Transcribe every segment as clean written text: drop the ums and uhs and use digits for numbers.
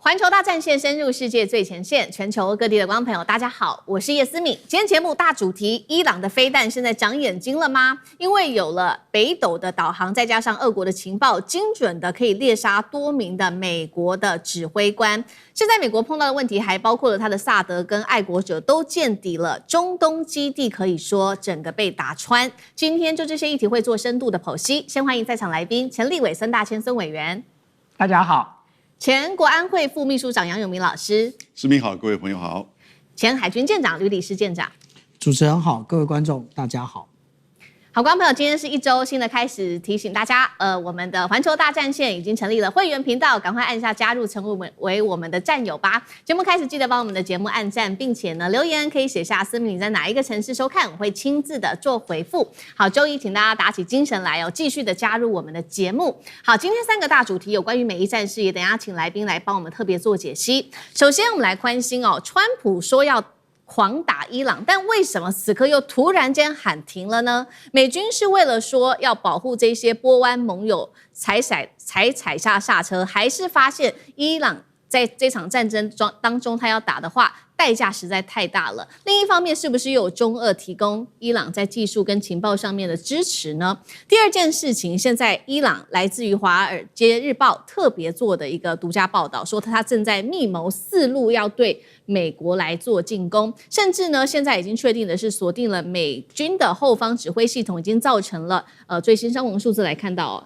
环球大战线深入世界最前线，全球各地的观众朋友，大家好，我是叶思敏。今天节目大主题：伊朗的飞弹现在长眼睛了吗？因为有了北斗的导航，再加上俄国的情报，精准的可以猎杀多名的美国的指挥官。现在美国碰到的问题还包括了他的萨德跟爱国者都见底了，中东基地可以说整个被打穿。今天就这些议题会做深度的剖析。先欢迎在场来宾：前立委孙大千孙委员，大家好。前国安会副秘书长杨永明老师，思敏好，各位朋友好。前海军舰长吕礼士舰长，主持人好，各位观众大家好。好，观众朋友，今天是一周新的开始，提醒大家，我们的环球大战线已经成立了会员频道，赶快按下加入，成为我们的战友吧。节目开始，记得帮我们的节目按赞，并且呢留言可以写下思敏你在哪一个城市收看，我会亲自的做回复。好，周一请大家打起精神来哦，继续的加入我们的节目。好，今天3个大主题有关于美伊战事，也等一下请来宾来帮我们特别做解析。首先，我们来关心哦，川普说要狂打伊朗，但为什么此刻又突然间喊停了呢？美军是为了说要保护这些波湾盟友才踩下刹车，还是发现伊朗在这场战争当中他要打的话，代价实在太大了？另一方面，是不是又有中俄提供伊朗在技术跟情报上面的支持呢？第二件事情，现在伊朗来自于《华尔街日报》特别做的一个独家报道，说他正在密谋4路要对美国来做进攻，甚至呢，现在已经确定的是锁定了美军的后方指挥系统，已经造成了最新伤亡数字来看到哦，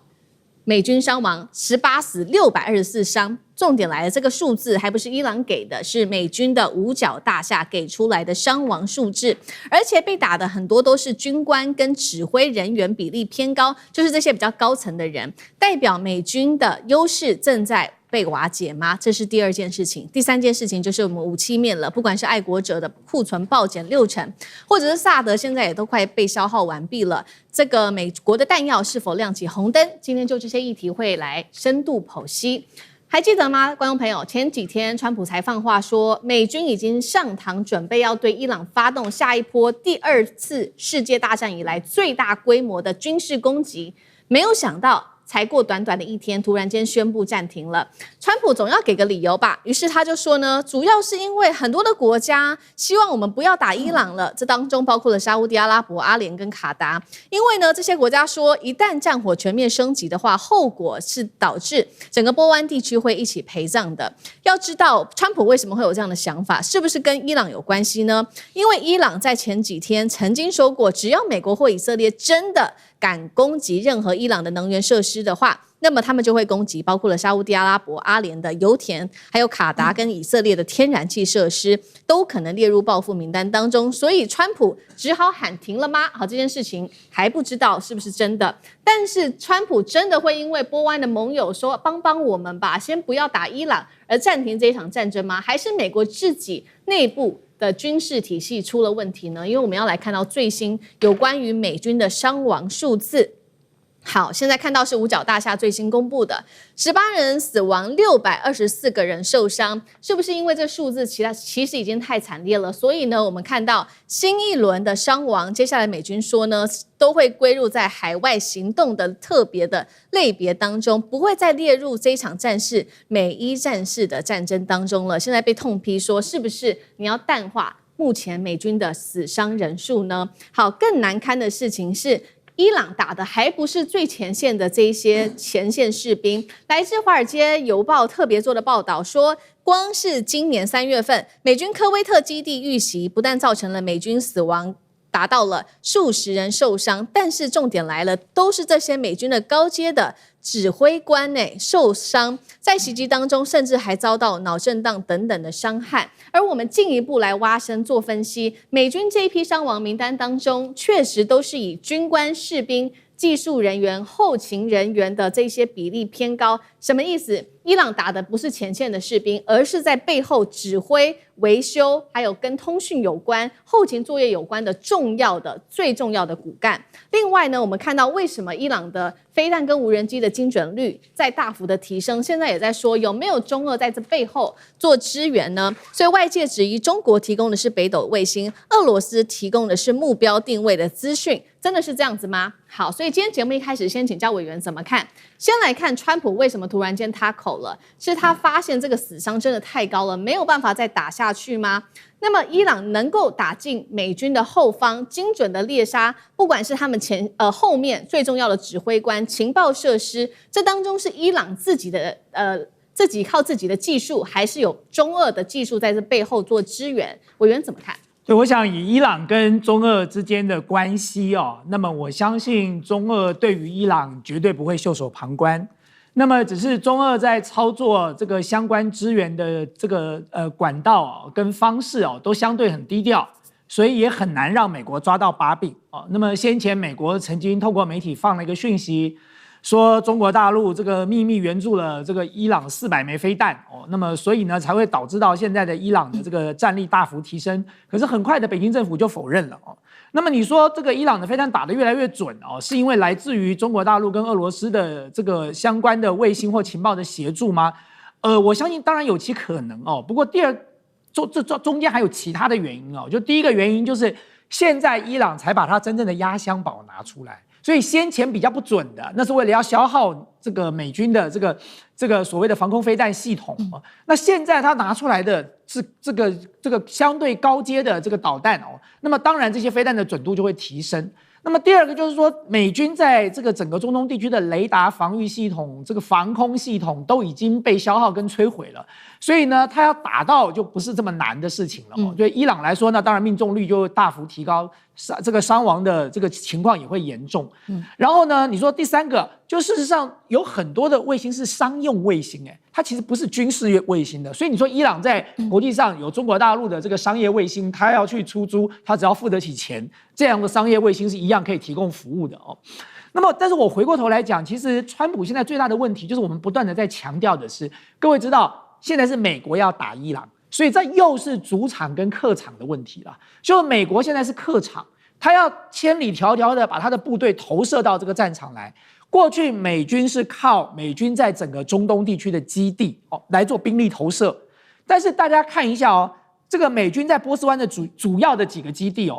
美军伤亡18死624伤。重点来了，这个数字还不是伊朗给的，是美军的五角大厦给出来的伤亡数字，而且被打的很多都是军官跟指挥人员比例偏高，就是这些比较高层的人，代表美军的优势正在被瓦解吗？这是第二件事情。第三件事情就是我们武器面了，不管是爱国者的库存暴减60%，或者是萨德现在也都快被消耗完毕了，这个美国的弹药是否亮起红灯？今天就这些议题会来深度剖析。还记得吗，观众朋友？前几天川普才放话说，美军已经上膛，准备要对伊朗发动下一波第2次世界大战以来最大规模的军事攻击。没有想到，才过短短的1天，突然间宣布暂停了。川普总要给个理由吧，于是他就说呢，主要是因为很多的国家希望我们不要打伊朗了，这当中包括了沙烏地阿拉伯、阿联跟卡达，因为呢这些国家说，一旦战火全面升级的话，后果是导致整个波湾地区会一起陪葬的。要知道川普为什么会有这样的想法，是不是跟伊朗有关系呢？因为伊朗在前几天曾经说过，只要美国或以色列真的敢攻击任何伊朗的能源设施的话，那么他们就会攻击包括了沙烏地阿拉伯、阿联的油田，还有卡达跟以色列的天然气设施，都可能列入报复名单当中。所以川普只好喊停了吗？好，这件事情还不知道是不是真的。但是川普真的会因为波湾的盟友说帮我们吧，先不要打伊朗而暂停这一场战争吗？还是美国自己内部的军事体系出了问题呢？因为我们要来看到最新有关于美军的伤亡数字。好，现在看到是五角大厦最新公布的18人死亡，624个人受伤，是不是因为这数字其实已经太惨烈了？所以呢，我们看到新一轮的伤亡，接下来美军说呢，都会归入在海外行动的特别的类别当中，不会再列入这一场战事美伊战事的战争当中了。现在被痛批说，是不是你要淡化目前美军的死伤人数呢？好，更难堪的事情是，伊朗打的还不是最前线的这一些前线士兵。来自《华尔街邮报》特别做的报道说，光是今年3月份，美军科威特基地遇袭，不但造成了美军死亡达到了数十人受伤，但是重点来了，都是这些美军的高阶的指挥官受伤，在袭击当中甚至还遭到脑震荡等等的伤害。而我们进一步来挖深做分析，美军这一批伤亡名单当中，确实都是以军官、士兵、技术人员、后勤人员的这些比例偏高。什么意思？伊朗打的不是前线的士兵，而是在背后指挥、维修，还有跟通讯有关、后勤作业有关的最重要的骨干。另外呢，我们看到为什么伊朗的飞弹跟无人机的精准率在大幅的提升，现在也在说有没有中俄在这背后做支援呢？所以外界质疑中国提供的是北斗卫星，俄罗斯提供的是目标定位的资讯，真的是这样子吗？好，所以今天节目一开始先请教委员怎么看。先来看川普为什么突然间他口了，是他发现这个死伤真的太高了，没有办法再打下去吗？那么伊朗能够打进美军的后方，精准的猎杀，不管是他们后面最重要的指挥官、情报设施，这当中是伊朗自己的自己靠自己的技术，还是有中俄的技术在这背后做支援？委员怎么看？对，我想以伊朗跟中俄之间的关系那么我相信中俄对于伊朗绝对不会袖手旁观。那么只是中俄在操作这个相关支援的这个管道跟方式都相对很低调，所以也很难让美国抓到把柄那么先前美国曾经透过媒体放了一个讯息，说中国大陆这个秘密援助了这个伊朗400枚飞弹那么所以呢才会导致到现在的伊朗的这个战力大幅提升。可是很快的北京政府就否认了那么你说这个伊朗的飞弹打得越来越准是因为来自于中国大陆跟俄罗斯的这个相关的卫星或情报的协助吗？我相信当然有其可能不过这中间还有其他的原因就第一个原因就是现在伊朗才把它真正的压箱宝拿出来。所以先前比较不准的，那是为了要消耗这个美军的这个所谓的防空飞弹系统那现在他拿出来的是这个相对高阶的这个导弹那么当然这些飞弹的准度就会提升。那么第二个就是说，美军在这个整个中东地区的雷达防御系统、这个防空系统都已经被消耗跟摧毁了，所以呢，他要打到就不是这么难的事情了对伊朗来说呢，当然命中率就大幅提高，这个伤亡的这个情况也会严重。然后呢，你说第三个，就事实上有很多的卫星是商用卫星，它其实不是军事卫星的，所以你说伊朗在国际上有中国大陆的这个商业卫星，它要去出租，它只要付得起钱，这样的商业卫星是一样可以提供服务的那么，但是我回过头来讲，其实川普现在最大的问题就是我们不断的在强调的是，各位知道现在是美国要打伊朗，所以这又是主场跟客场的问题了。就美国现在是客场，他要千里迢迢的把他的部队投射到这个战场来。过去美军是靠美军在整个中东地区的基地来做兵力投射，但是大家看一下这个美军在波斯湾的主要的几个基地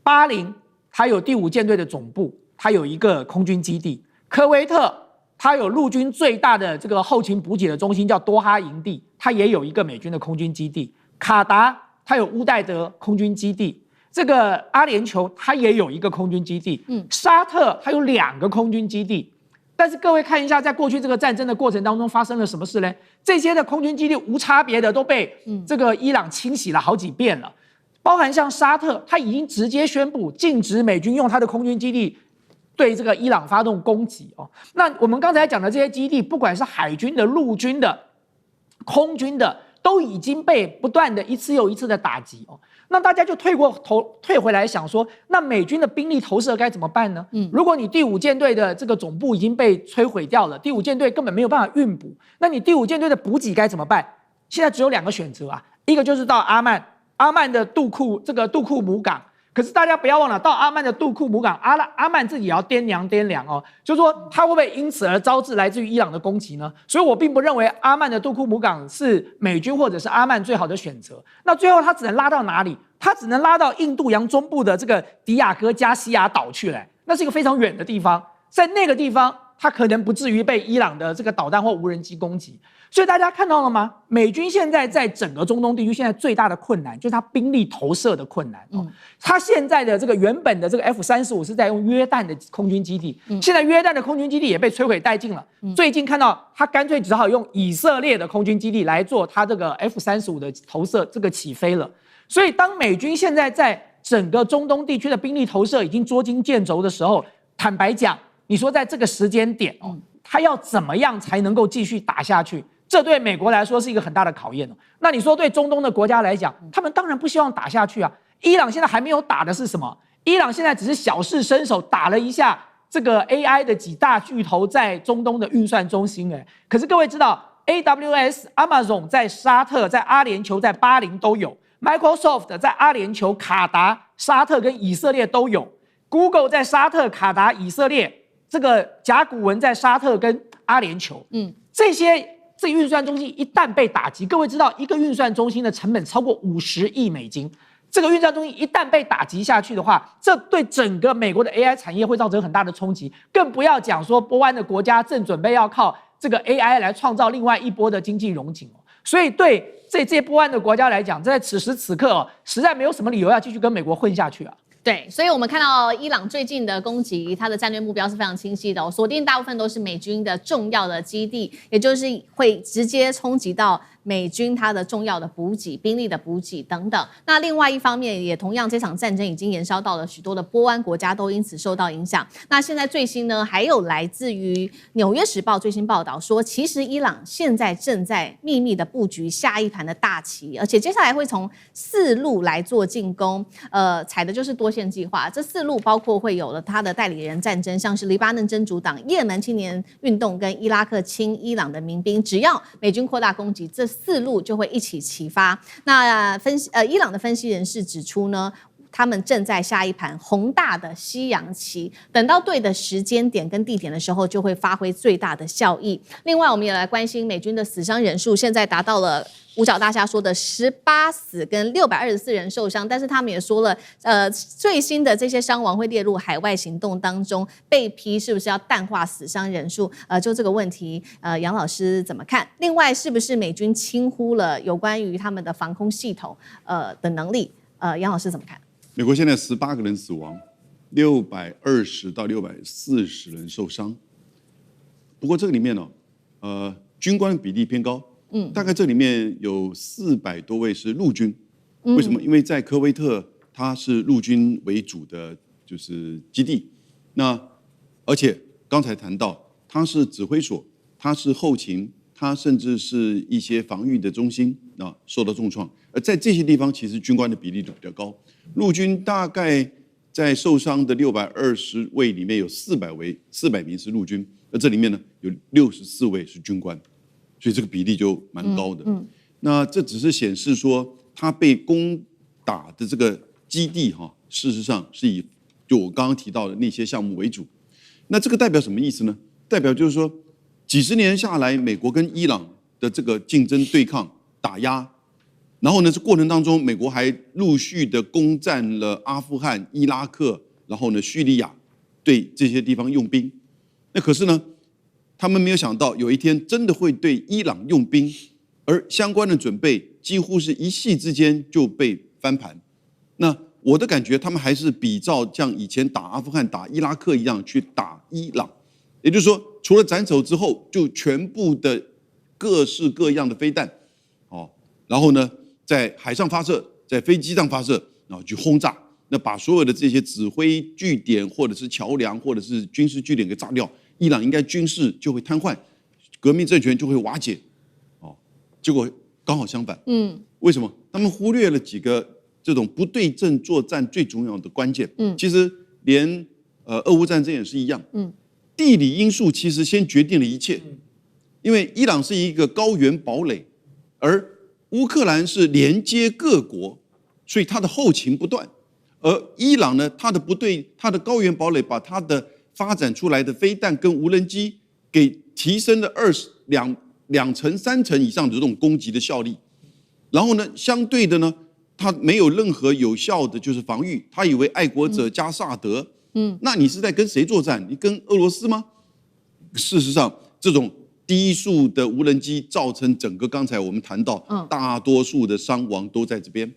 巴林它有第5舰队的总部，它有一个空军基地；科威特它有陆军最大的这个后勤补给的中心叫多哈营地，它也有一个美军的空军基地；卡达它有乌代德空军基地。这个阿联酋它也有一个空军基地，沙特它有2个空军基地。但是各位看一下，在过去这个战争的过程当中发生了什么事呢？这些的空军基地无差别的都被这个伊朗清洗了好几遍了，包含像沙特，它已经直接宣布禁止美军用它的空军基地对这个伊朗发动攻击那我们刚才讲的这些基地，不管是海军的、陆军的、空军的，都已经被不断的一次又一次的打击那大家就退回来想说，那美军的兵力投射该怎么办呢？如果你第5舰队的这个总部已经被摧毁掉了，第5舰队根本没有办法运补，那你第5舰队的补给该怎么办？现在只有2个选择一个就是到阿曼的杜库姆港。可是大家不要忘了，到阿曼的杜库姆港，阿曼自己也要掂量就是说他会不会因此而招致来自于伊朗的攻击呢？所以我并不认为阿曼的杜库姆港是美军或者是阿曼最好的选择。那最后他只能拉到哪里？他只能拉到印度洋中部的这个迪亚哥加西亚岛去了，那是一个非常远的地方，在那个地方他可能不至于被伊朗的这个导弹或无人机攻击。所以大家看到了吗？美军现在在整个中东地区现在最大的困难就是它兵力投射的困难它现在的这个原本的这个 F-35是在用约旦的空军基地，现在约旦的空军基地也被摧毁殆尽了。最近看到他干脆只好用以色列的空军基地来做他这个 F-35的投射这个起飞了。所以当美军现在在整个中东地区的兵力投射已经捉襟见肘的时候，坦白讲，你说在这个时间点他要怎么样才能够继续打下去？这对美国来说是一个很大的考验那你说对中东的国家来讲，他们当然不希望打下去伊朗现在还没有打的是什么？伊朗现在只是小试身手，打了一下这个 AI 的几大巨头在中东的运算中心可是各位知道 AWS、Amazon 在沙特、在阿联酋、在巴林都有， Microsoft 在阿联酋、卡达、沙特跟以色列都有， Google 在沙特、卡达、以色列，这个甲骨文在沙特跟阿联酋这些运算中心一旦被打击，各位知道一个运算中心的成本超过50亿美金，这个运算中心一旦被打击下去的话，这对整个美国的 AI 产业会造成很大的冲击，更不要讲说波湾的国家正准备要靠这个 AI 来创造另外一波的经济荣景。所以对这些波湾的国家来讲，在此时此刻实在没有什么理由要继续跟美国混下去啊。对，所以我们看到伊朗最近的攻击，它的战略目标是非常清晰的锁定大部分都是美军的重要的基地，也就是会直接冲击到美军它的重要的补给、兵力的补给等等。那另外一方面，也同样这场战争已经延烧到了许多的波湾国家，都因此受到影响。那现在最新呢，还有来自于《纽约时报》最新报道说，其实伊朗现在正在秘密的布局下一盘的大棋，而且接下来会从4路来做进攻，采的就是多线计划。这4路包括会有了他的代理人战争，像是黎巴嫩真主党、也门青年运动跟伊拉克亲伊朗的民兵，只要美军扩大攻击，这4路就会一起齐发。那伊朗的分析人士指出呢，他们正在下一盘宏大的西洋棋，等到对的时间点跟地点的时候，就会发挥最大的效益。另外，我们也来关心美军的死伤人数，现在达到了五角大厦说的18死跟624人受伤，但是他们也说了，最新的这些伤亡会列入海外行动当中，被批是不是要淡化死伤人数？就这个问题，杨老师怎么看？另外，是不是美军轻忽了有关于他们的防空系统的能力？杨老师怎么看？美国现在18个人死亡，620到640人受伤。不过这个里面呢，军官比例偏高。大概这里面有400多位是陆军，为什么？因为在科威特，它是陆军为主的就是基地，那而且刚才谈到，它是指挥所，它是后勤，它甚至是一些防御的中心受到重创，而在这些地方，其实军官的比例就比较高。陆军大概在受伤的620位里面有400名是陆军，而这里面呢有64位是军官。所以这个比例就蛮高的。那这只是显示说，它被攻打的这个基地事实上是以就我刚刚提到的那些项目为主。那这个代表什么意思呢？代表就是说，几十年下来，美国跟伊朗的这个竞争对抗打压，然后呢，这过程当中，美国还陆续的攻占了阿富汗、伊拉克，然后呢，叙利亚，对这些地方用兵。那可是呢，他们没有想到有一天真的会对伊朗用兵，而相关的准备几乎是一夕之间就被翻盘。那我的感觉，他们还是比照像以前打阿富汗、打伊拉克一样去打伊朗，也就是说，除了斩首之后，就全部的各式各样的飞弹，然后呢，在海上发射，在飞机上发射，然后去轰炸，那把所有的这些指挥据点或者是桥梁或者是军事据点给炸掉。伊朗应该军事就会瘫痪，革命政权就会瓦解，结果刚好相反。为什么？他们忽略了几个这种不对称作战最重要的关键。其实连俄乌战争也是一样。地理因素其实先决定了一切，因为伊朗是一个高原堡垒，而乌克兰是连接各国，所以它的后勤不断。而伊朗呢，它的高原堡垒把它的发展出来的飞弹跟无人机给提升了2成3成以上的这种攻击的效力，然后呢，相对的呢，它没有任何有效的就是防御，他以为爱国者加萨德，那你是在跟谁作战？你跟俄罗斯吗？事实上，这种低速的无人机造成整个刚才我们谈到大多数的伤亡都在这边。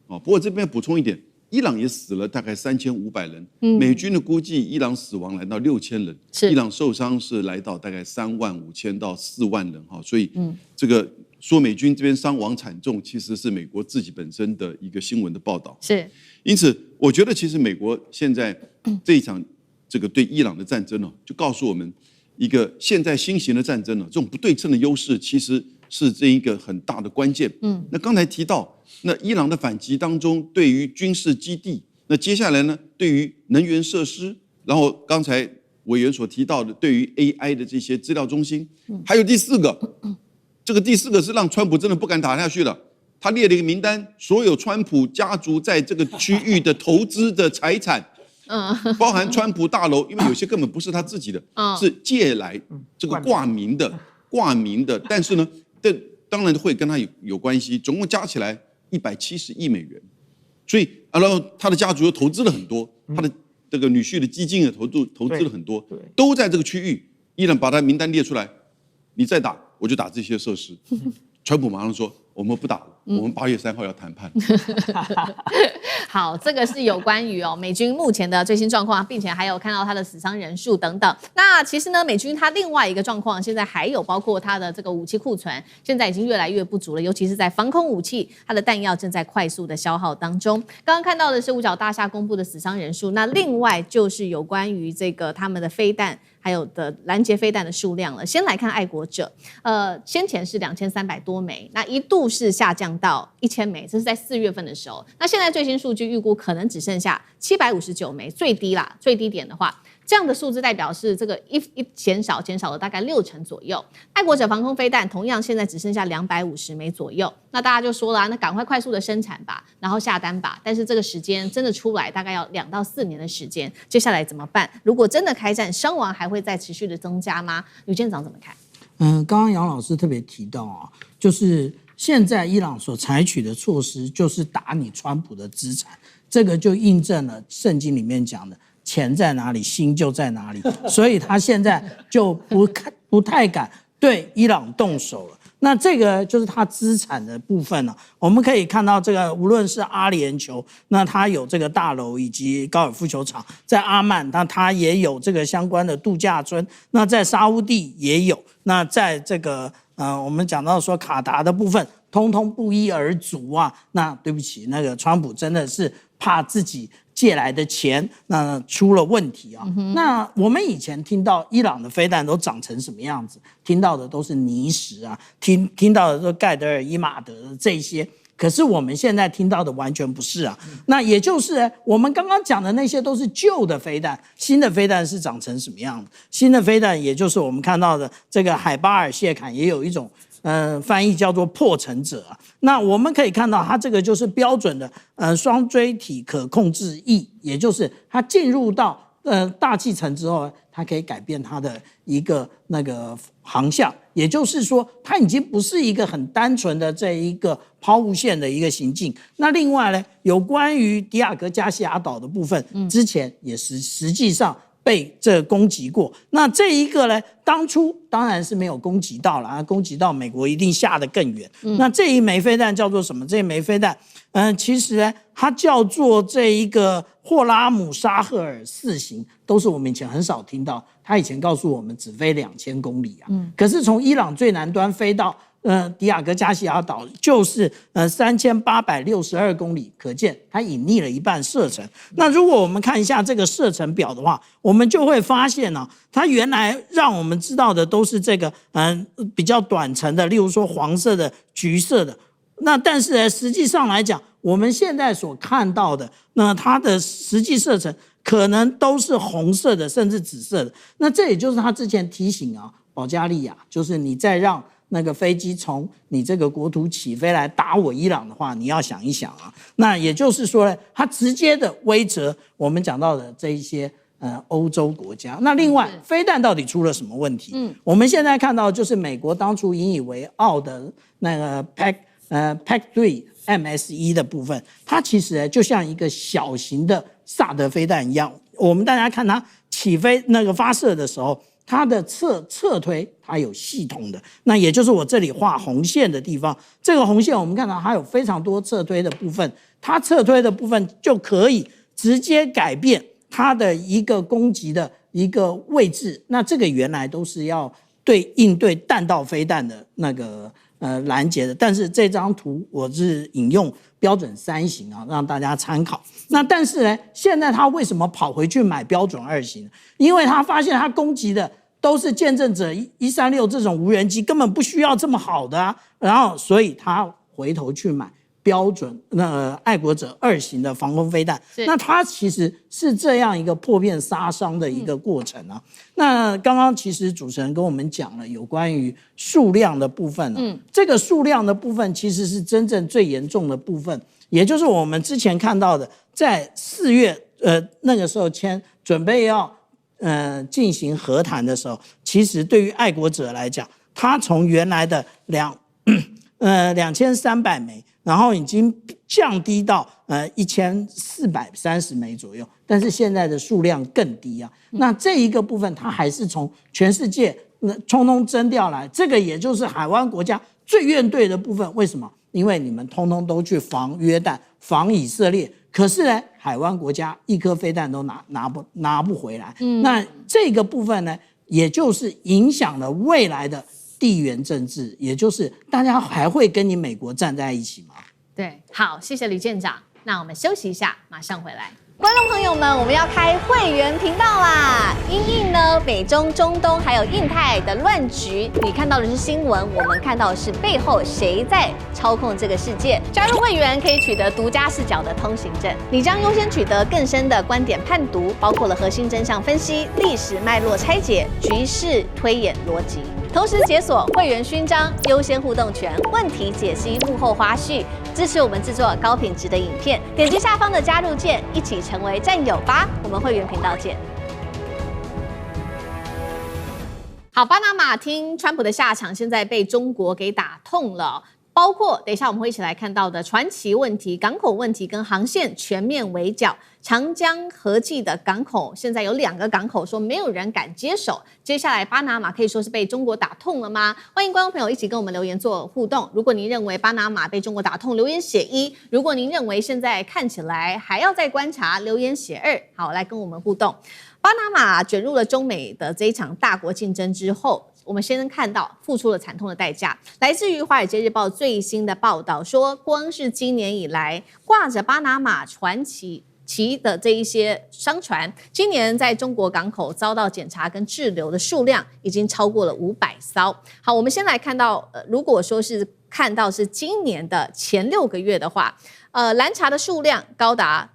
不过这边补充一点。伊朗也死了大概3500人，美军的估计，伊朗死亡来到6000人，伊朗受伤是来到大概35000到4万人所以这个说美军这边伤亡惨重，其实是美国自己本身的一个新闻的报道。是，因此我觉得其实美国现在这一场这个对伊朗的战争就告诉我们一个现在新型的战争这种不对称的优势其实是这一个很大的关键。那刚才提到。那伊朗的反击当中，对于军事基地，那接下来呢，对于能源设施，然后刚才委员所提到的，对于 AI 的这些资料中心，还有第4个，这个第4个是让川普真的不敢打下去了。他列了一个名单，所有川普家族在这个区域的投资的财产，包含川普大楼，因为有些根本不是他自己的，是借来这个挂名的，但是呢，当然会跟他有关系，总共加起来170亿美元。所以然后他的家族又投资了很多，他的这个女婿的基金也投资了很多，都在这个区域。伊朗把他名单列出来，你再打我就打这些设施。川普马上说我们不打了，我们8月3号要谈判。好，这个是有关于美军目前的最新状况，并且还有看到他的死伤人数等等。那其实呢，美军它另外一个状况，现在还有包括它的这个武器库存，现在已经越来越不足了，尤其是在防空武器，它的弹药正在快速的消耗当中。刚刚看到的是五角大厦公布的死伤人数，那另外就是有关于这个他们的飞弹，还有的拦截飞弹的数量了。先来看爱国者，先前是2300多枚，那一度是下降到1000枚，这是在4月份的时候。那现在最新数据预估可能只剩下759枚，最低啦，最低点的话，这样的数字代表是这个一减少了大概60%左右。爱国者防空飞弹同样现在只剩下250枚左右。那大家就说了，那赶快速的生产吧，然后下单吧。但是这个时间真的出来大概要2到4年的时间，接下来怎么办？如果真的开战，伤亡还会再持续的增加吗？吕舰长怎么看？刚刚杨老师特别提到啊，就是现在伊朗所采取的措施就是打你川普的资产，这个就印证了圣经里面讲的钱在哪里，心就在哪里，所以他现在就不太敢对伊朗动手了。那这个就是他资产的部分了。我们可以看到，这个无论是阿联酋，那它有这个大楼以及高尔夫球场，在阿曼，那它也有这个相关的度假村，那在沙烏地也有，那在这个我们讲到说卡达的部分，通通不一而足啊。那对不起，那个川普真的是怕自己借来的钱那出了问题啊。那我们以前听到伊朗的飞弹都长成什么样子，听到的都是泥石啊，听到的都盖德尔、伊马德的这些，可是我们现在听到的完全不是啊。那也就是我们刚刚讲的那些都是旧的飞弹，新的飞弹是长成什么样的？新的飞弹也就是我们看到的这个海巴尔谢坎，也有一种翻译叫做破城者啊。那我们可以看到，它这个就是标准的双锥体可控制翼，也就是它进入到大气层之后，它可以改变它的一个那个航向，也就是说，它已经不是一个很单纯的这一个抛物线的一个行进。那另外呢，有关于迪亚哥加西亚岛的部分，之前也实际上被这攻击过。那这一个呢，当初当然是没有攻击到了，攻击到美国一定下得更远。那这一枚飞弹叫做什么？这一枚飞弹，其实呢，它叫做这一个霍拉姆沙赫尔4型，都是我们以前很少听到。他以前告诉我们只飞2000公里啊，可是从伊朗最南端飞到迪亚哥加西亚岛就是3862公里，可见它隐匿了一半射程。那如果我们看一下这个射程表的话，我们就会发现呢，它原来让我们知道的都是这个比较短程的，例如说黄色的、橘色的。那但是呢，实际上来讲，我们现在所看到的，那它的实际射程可能都是红色的，甚至紫色的。那这也就是他之前提醒啊，保加利亚，就是你再让那个飞机从你这个国土起飞来打我伊朗的话，你要想一想啊。那也就是说呢，它直接的威慑我们讲到的这一些欧洲国家。那另外，飞弹到底出了什么问题？我们现在看到就是美国当初引以为傲的那个 PAC-3 MS-1的部分，它其实就像一个小型的萨德飞弹一样。我们大家看它起飞那个发射的时候，它的侧推它有系统的，那也就是我这里画红线的地方。这个红线我们看到它有非常多侧推的部分，它侧推的部分就可以直接改变它的一个攻击的一个位置。那这个原来都是要应对弹道飞弹的那个拦截的，但是这张图我是引用标准3型啊，让大家参考。那但是呢，现在他为什么跑回去买标准2型？因为他发现他攻击的都是见证者136这种无人机，根本不需要这么好的啊，然后所以他回头去买标准爱国者2型的防空飞弹。那它其实是这样一个破片杀伤的一个过程啊。那刚刚其实主持人跟我们讲了有关于数量的部分啊，这个数量的部分其实是真正最严重的部分，也就是我们之前看到的，在4月那个时候准备要进行和谈的时候，其实对于爱国者来讲，他从原来的2300枚然后已经降低到1430枚左右，但是现在的数量更低啊。那这一个部分它还是从全世界通通征调来，这个也就是海湾国家最怨怼的部分。为什么？因为你们通通都去防约旦、防以色列，可是呢，海湾国家一颗飞弹都拿不回来。那这个部分呢，也就是影响了未来的地缘政治，也就是大家还会跟你美国站在一起吗？对，好，谢谢吕舰长。那我们休息一下，马上回来。观众朋友们，我们要开会员频道啦！因应呢美中、中东还有印太的乱局，你看到的是新闻，我们看到的是背后谁在操控这个世界。加入会员可以取得独家视角的通行证，你将优先取得更深的观点判读，包括了核心真相分析、历史脉络拆解、局势推演逻辑。同时解锁会员勋章、优先互动权、问题解析、幕后花絮，支持我们制作高品质的影片。点击下方的加入键，一起成为战友吧！我们会员频道见。好，巴拿马听川普的下场，现在被中国给打痛了。包括等一下我们会一起来看到的传奇问题、港口问题跟航线全面围剿。长江合记的港口现在有2个港口说没有人敢接手，接下来巴拿马可以说是被中国打痛了吗？欢迎观众朋友一起跟我们留言做互动。如果您认为巴拿马被中国打痛，留言写1；如果您认为现在看起来还要再观察，留言写2。好，来跟我们互动。巴拿马卷入了中美的这一场大国竞争之后，我们先看到付出了惨痛的代价。来自于《华尔街日报》最新的报道说，光是今年以来挂着巴拿马传奇的这一些商船，今年在中国港口遭到检查跟滞留的数量已经超过了500艘。好，我们先来看到，如果说是看到是今年的前6个月的话，拦查的数量高达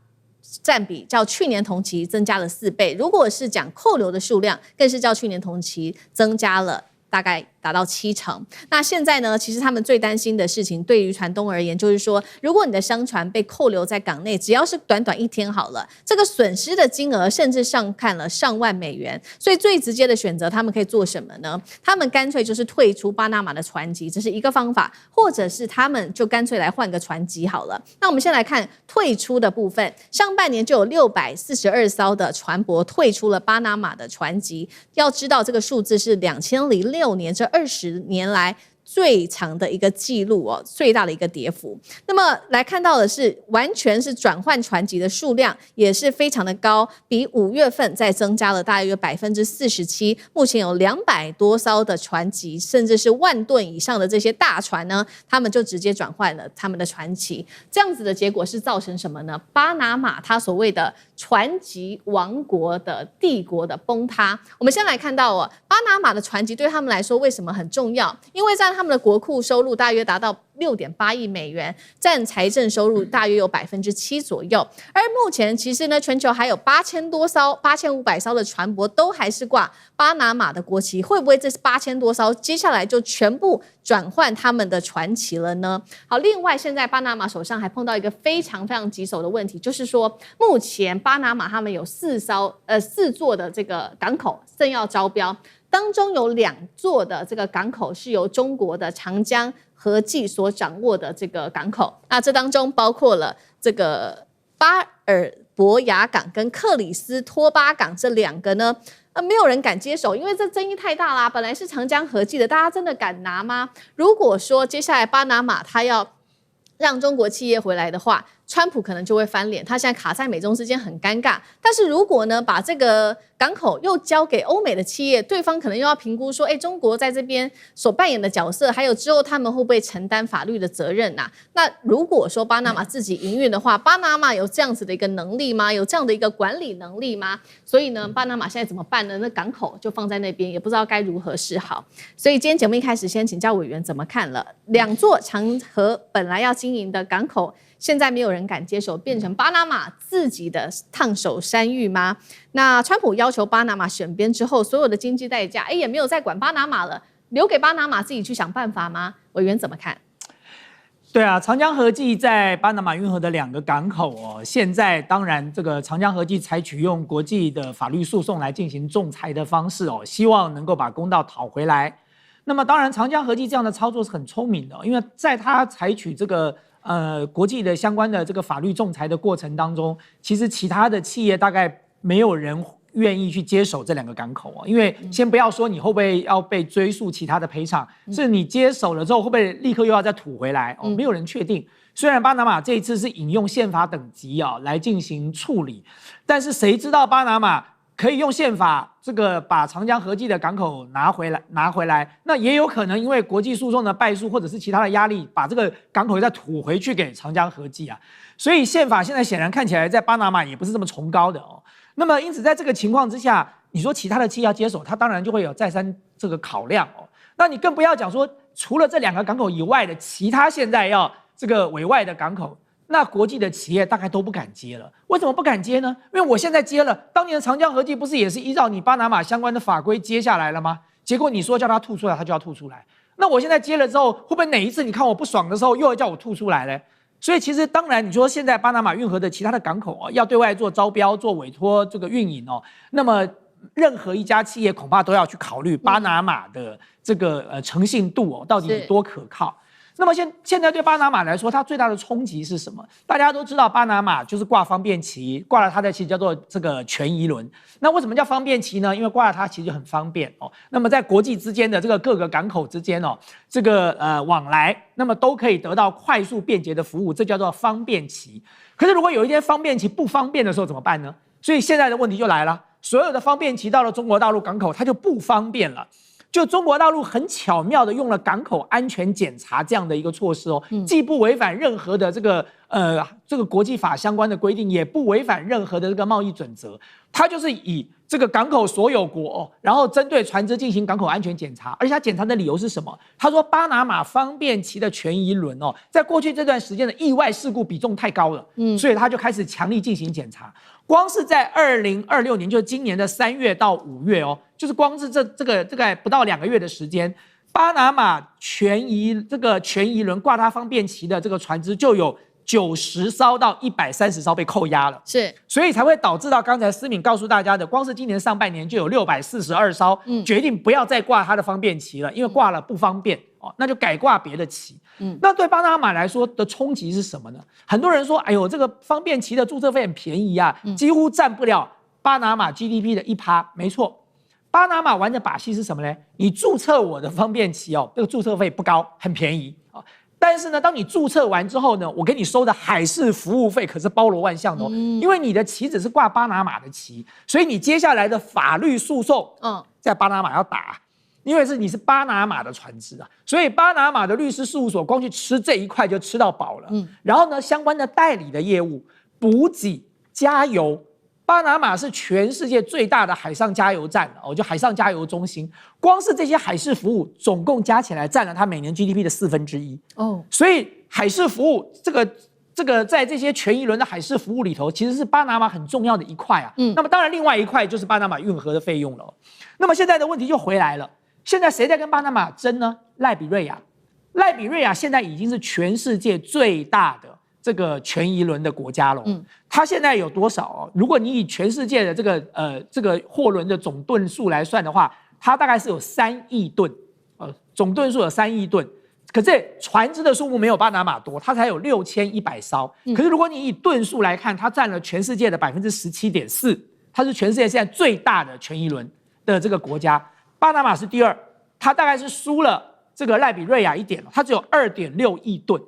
占比较去年同期增加了4倍，如果是讲扣留的数量，更是较去年同期增加了大概达到70%。那现在呢，其实他们最担心的事情，对于船东而言，就是说，如果你的商船被扣留在港内，只要是短短1天好了，这个损失的金额甚至上看了上万美元。所以最直接的选择，他们可以做什么呢？他们干脆就是退出巴拿马的船籍，这是一个方法，或者是他们就干脆来换个船籍好了。那我们先来看退出的部分，上半年就有642艘的船舶退出了巴拿马的船籍。要知道这个数字是2006年这20年来最长的一个记录哦，最大的一个跌幅。那么来看到的是，完全是转换船籍的数量也是非常的高，比5月份再增加了大约47%。目前有200多艘的船籍，甚至是10000吨以上的这些大船呢，他们就直接转换了他们的船旗。这样子的结果是造成什么呢？巴拿马它所谓的船籍王国的帝国的崩塌。我们先来看到巴拿马的船籍对他们来说为什么很重要？因为在他们的国库收入大约达到6.8亿美元，占财政收入大约有7%左右。而目前其实呢，全球还有8000多艘、8500艘的船舶都还是挂巴拿马的国旗，会不会这8000多艘接下来就全部转换他们的船旗了呢？好，另外现在巴拿马手上还碰到一个非常非常棘手的问题，就是说目前巴拿马他们有4座的这个港口正要招标。当中有2座的这个港口是由中国的长江合记所掌握的这个港口，那这当中包括了这个巴尔博雅港跟克里斯托巴港这2个呢，没有人敢接手，因为这争议太大啦。本来是长江合记的，大家真的敢拿吗？如果说接下来巴拿马他要让中国企业回来的话，川普可能就会翻脸，他现在卡在美中之间很尴尬。但是如果呢，把这个港口又交给欧美的企业，对方可能又要评估说，中国在这边所扮演的角色，还有之后他们会不会承担法律的责任啊？那如果说巴拿马自己营运的话，巴拿马有这样子的一个能力吗？有这样的一个管理能力吗？所以呢，巴拿马现在怎么办呢？那港口就放在那边，也不知道该如何是好。所以今天节目一开始，先请教委员怎么看了2座长河本来要经营的港口，现在没有人敢接手，变成巴拿马自己的烫手山芋吗？那川普要求巴拿马选边之后，所有的经济代价，也没有再管巴拿马了，留给巴拿马自己去想办法吗？委员怎么看？对啊，长江合记在巴拿马运河的2个港口现在当然这个长江合记采取用国际的法律诉讼来进行仲裁的方式希望能够把公道讨回来。那么当然长江合记这样的操作是很聪明的，因为在他采取这个国际的相关的这个法律仲裁的过程当中，其实其他的企业大概没有人愿意去接手这2个港口哦，因为先不要说你会不会要被追诉其他的赔偿，是你接手了之后会不会立刻又要再吐回来哦，没有人确定。虽然巴拿马这一次是引用宪法等级啊来进行处理，但是谁知道巴拿马可以用宪法这个把长江合记的港口拿回来，那也有可能因为国际诉讼的败诉或者是其他的压力，把这个港口再吐回去给长江合记啊。所以宪法现在显然看起来在巴拿马也不是这么崇高的哦。那么因此在这个情况之下，你说其他的企业要接手，它当然就会有再三这个考量哦。那你更不要讲说除了这2个港口以外的其他现在要这个委外的港口，那国际的企业大概都不敢接了。为什么不敢接呢？因为我现在接了，当年的长江合记不是也是依照你巴拿马相关的法规接下来了吗？结果你说叫他吐出来，他就要吐出来。那我现在接了之后，会不会哪一次你看我不爽的时候，又要叫我吐出来呢？所以其实当然，你说现在巴拿马运河的其他的港口哦，要对外做招标、做委托这个运营哦，那么任何一家企业恐怕都要去考虑巴拿马的这个诚信度哦，到底有多可靠。那么现在对巴拿马来说，它最大的冲击是什么？大家都知道，巴拿马就是挂方便旗，挂了它的旗叫做这个全宜轮。那为什么叫方便旗呢？因为挂了它其实就很方便哦。那么在国际之间的这个各个港口之间哦，这个往来，那么都可以得到快速便捷的服务，这叫做方便旗。可是如果有一天方便旗不方便的时候怎么办呢？所以现在的问题就来了，所有的方便旗到了中国大陆港口，它就不方便了。就中国大陆很巧妙的用了港口安全检查这样的一个措施哦，既不违反任何的这个国际法相关的规定，也不违反任何的这个贸易准则，它就是以这个港口所有国哦，然后针对船只进行港口安全检查，而且它检查的理由是什么？他说巴拿马方便旗的全宜轮哦，在过去这段时间的意外事故比重太高了，所以他就开始强力进行检查。光是在2026年，就是今年的3月到5月哦，就是光是这个不到2个月的时间，巴拿马全宜轮挂它方便旗的这个船只就有90艘到130艘被扣押了，是，所以才会导致到刚才思敏告诉大家的，光是今年上半年就有642艘决定不要再挂它的方便旗了，因为挂了不方便哦，那就改挂别的旗。那对巴拿马来说的冲击是什么呢？很多人说，哎呦，这个方便旗的注册费很便宜啊，几乎占不了巴拿马 GDP 的1%。没错，巴拿马玩的把戏是什么呢？你注册我的方便旗哦，这个注册费不高，很便宜啊。但是呢，当你注册完之后呢，我给你收的海事服务费可是包罗万象的哦，因为你的旗只是挂巴拿马的旗，所以你接下来的法律诉讼，在巴拿马要打。因为你是巴拿马的船只啊，所以巴拿马的律师事务所光去吃这一块就吃到饱了。然后呢，相关的代理的业务、补给、加油，巴拿马是全世界最大的海上加油站哦，就海上加油中心。光是这些海事服务，总共加起来占了它每年 GDP 的1/4哦。所以海事服务这个在这些全宜轮的海事服务里头，其实是巴拿马很重要的一块啊。那么当然，另外一块就是巴拿马运河的费用了哦。那么现在的问题就回来了。现在谁在跟巴拿马争呢？赖比瑞亚现在已经是全世界最大的这个全宜轮的国家了。它现在有多少哦？如果你以全世界的这个货轮的总吨数来算的话，它大概是有3亿吨，总吨数有3亿吨。可是船只的数目没有巴拿马多，它才有6100艘。可是如果你以吨数来看，它占了全世界的17.4%，它是全世界现在最大的全宜轮的这个国家。巴拿马是第2，它大概是输了这个赖比瑞亚一点，它只有2.6亿吨。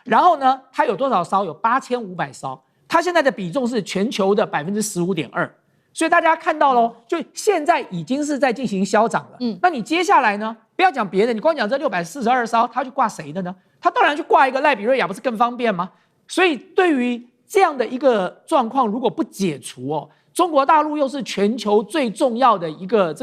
然后呢，它有多少艘？有8500艘。它现在的比重是全球的15.2%。所以大家看到咯，就现在已经是在进行消长了。那你接下来呢？不要讲别的，你光讲这642艘，它去挂谁的呢？它当然去挂一个赖比瑞亚，不是更方便吗？所以对于这样的一个状况，如果不解除哦，中国大陆又是全球最重要的一个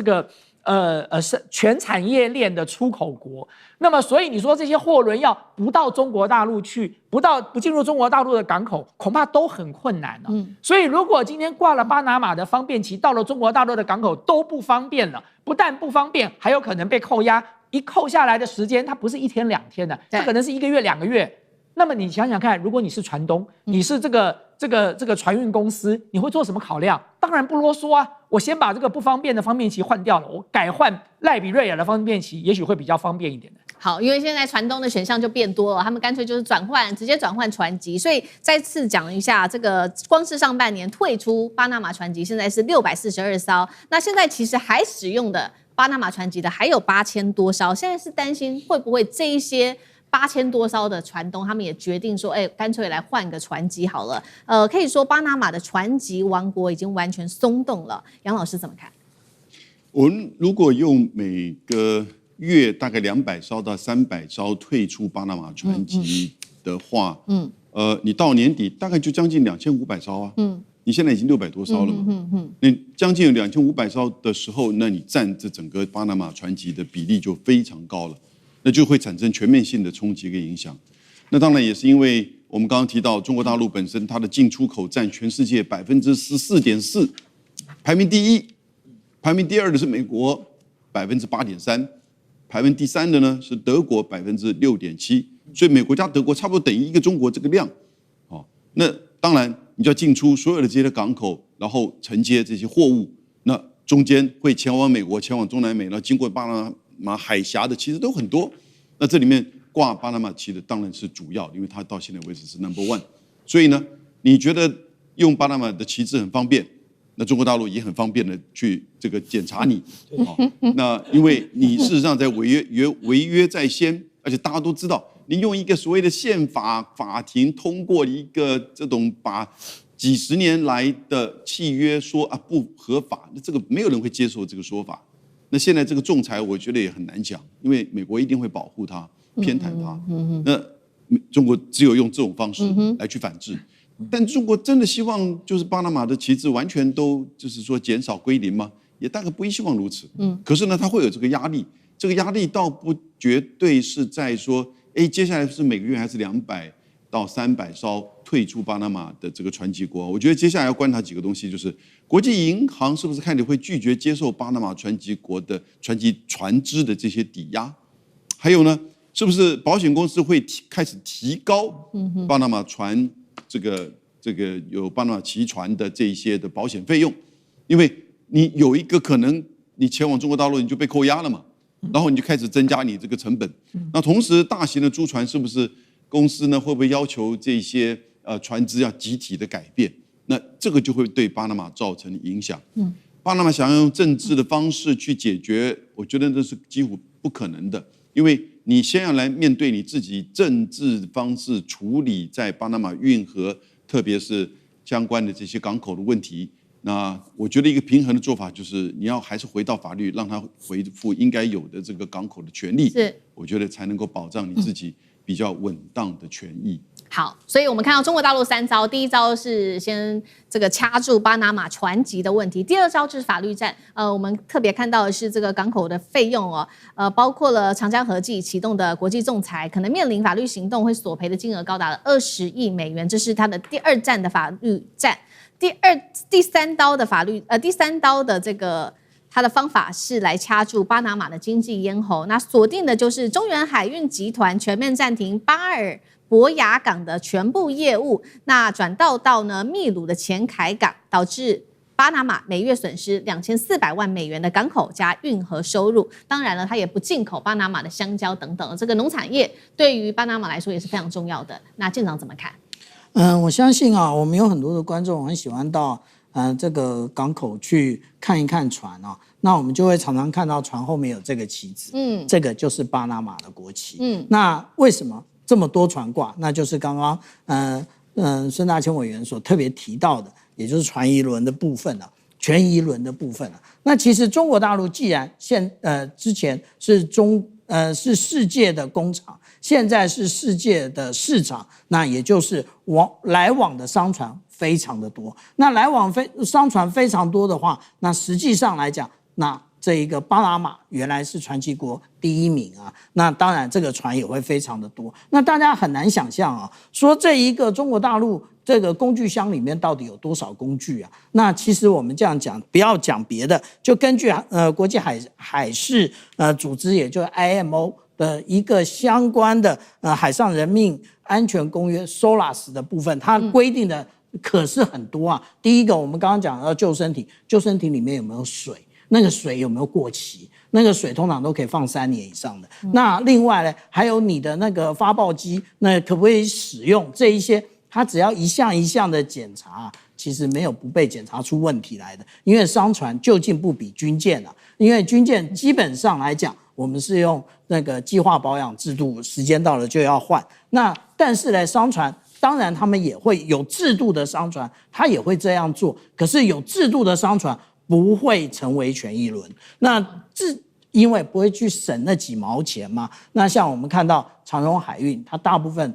是全产业链的出口国，那么所以你说这些货轮要不到中国大陆去，不进入中国大陆的港口，恐怕都很困难了。所以如果今天挂了巴拿马的方便旗，到了中国大陆的港口都不方便了，不但不方便，还有可能被扣押，一扣下来的时间，它不是1天2天的，它可能是1个月2个月。那么你想想看，如果你是船东，你是这个船运公司，你会做什么考量？当然不啰嗦啊，我先把这个不方便的方便旗换掉了，我改换赖比瑞亚的方便旗，也许会比较方便一点的。好，因为现在船东的选项就变多了，他们干脆就是直接转换船级。所以再次讲一下，这个光是上半年退出巴拿马船级，现在是642艘。那现在其实还使用的巴拿马船级的还有8000多艘。现在是担心会不会这一些8000多艘的船东，他们也决定说，干脆来换个船级好了。可以说巴拿马的船级王国已经完全松动了。杨老师怎么看？我们如果用每个月大概200艘到300艘退出巴拿马船级的话，你到年底大概就将近2500艘啊，你现在已经600多艘了嘛，你将近有2500艘的时候，那你占这整个巴拿马船级的比例就非常高了，那就会产生全面性的冲击跟影响。那当然也是因为我们刚刚提到中国大陆本身它的进出口占全世界14.4%，排名第一，排名第二的是美国8.3%。排名第3的呢是德国6.7%，所以美国加德国差不多等于一个中国这个量，那当然你就要进出所有的这些港口，然后承接这些货物，那中间会前往美国、前往中南美，然后经过巴拿马海峡的其实都很多，那这里面挂巴拿马旗的当然是主要，因为它到现在为止是 No.1， 所以呢，你觉得用巴拿马的旗帜很方便？那中国大陆也很方便的去这个检查你，那因为你事实上在违约在先，而且大家都知道，你用一个所谓的宪法法庭通过一个这种把几十年来的契约说不合法，那这个没有人会接受这个说法。那现在这个仲裁，我觉得也很难讲，因为美国一定会保护它、偏袒它，那中国只有用这种方式来去反制。但中国真的希望就是巴拿马的旗帜完全都就是说减少归零吗？也大概不希望如此。可是呢，它会有这个压力，这个压力倒不绝对是在说，接下来是每个月还是200到300艘退出巴拿马的这个船级国。我觉得接下来要观察几个东西，就是国际银行是不是看你会拒绝接受巴拿马船级国的船级船只的这些抵押，还有呢，是不是保险公司会开始提高巴拿马船这个有巴拿马旗船的这一些的保险费用，因为你有一个可能你前往中国大陆你就被扣押了嘛，然后你就开始增加你这个成本。那同时大型的租船是不是公司呢会不会要求这些船只要集体的改变？那这个就会对巴拿马造成影响。巴拿马想要用政治的方式去解决，我觉得这是几乎不可能的，因为你先要来面对你自己政治方式处理在巴拿马运河，特别是相关的这些港口的问题。那我觉得一个平衡的做法就是，你要还是回到法律，让它恢复应该有的这个港口的权利。是，我觉得才能够保障你自己比较稳当的权益。好，所以我们看到中国大陆3招，第一招是先这个掐住巴拿马船籍的问题，第二招就是法律战。我们特别看到的是这个港口的费用包括了长江和记启动的国际仲裁，可能面临法律行动会索赔的金额高达了20亿美元，这是它的第2战的法律战。第三刀的这个它的方法是来掐住巴拿马的经济咽喉，那锁定的就是中原海运集团全面暂停巴尔博雅港的全部业务，那转到呢秘鲁的前凯港，导致巴拿马每月损失2400万美元的港口加运河收入。当然了，它也不进口巴拿马的香蕉等等，这个农产业对于巴拿马来说也是非常重要的。那舰长怎么看？我相信我们有很多的观众很喜欢到这个港口去看一看船那我们就会常常看到船后面有这个旗子，这个就是巴拿马的国旗。那为什么这么多船挂？那就是刚刚孙大千委员所特别提到的，也就是船移轮的部分全移轮的部分那其实中国大陆既然之前是世界的工厂，现在是世界的市场，那也就是来往的商船非常的多。那来往商船非常多的话，那实际上来讲，那这一个巴拿马原来是船旗国第1名那当然这个船也会非常的多。那大家很难想象说这一个中国大陆这个工具箱里面到底有多少工具那其实我们这样讲，不要讲别的，就根据国际海事组织，也就是 IMO 的一个相关的海上人命安全公约 SOLAS 的部分，它规定的可是很多第一个我们刚刚讲到救生艇里面有没有水？那个水有没有过期？那个水通常都可以放3年以上的。那另外呢，还有你的那个发报机，那可不可以使用？这一些，它只要一项一项的检查，其实没有不被检查出问题来的。因为商船究竟不比军舰啊，因为军舰基本上来讲，我们是用那个计划保养制度，时间到了就要换。那但是呢，商船当然他们也会有制度的商船，他也会这样做。可是有制度的商船不会成为权益轮，那因为不会去省那几毛钱嘛。那像我们看到长荣海运，它大部分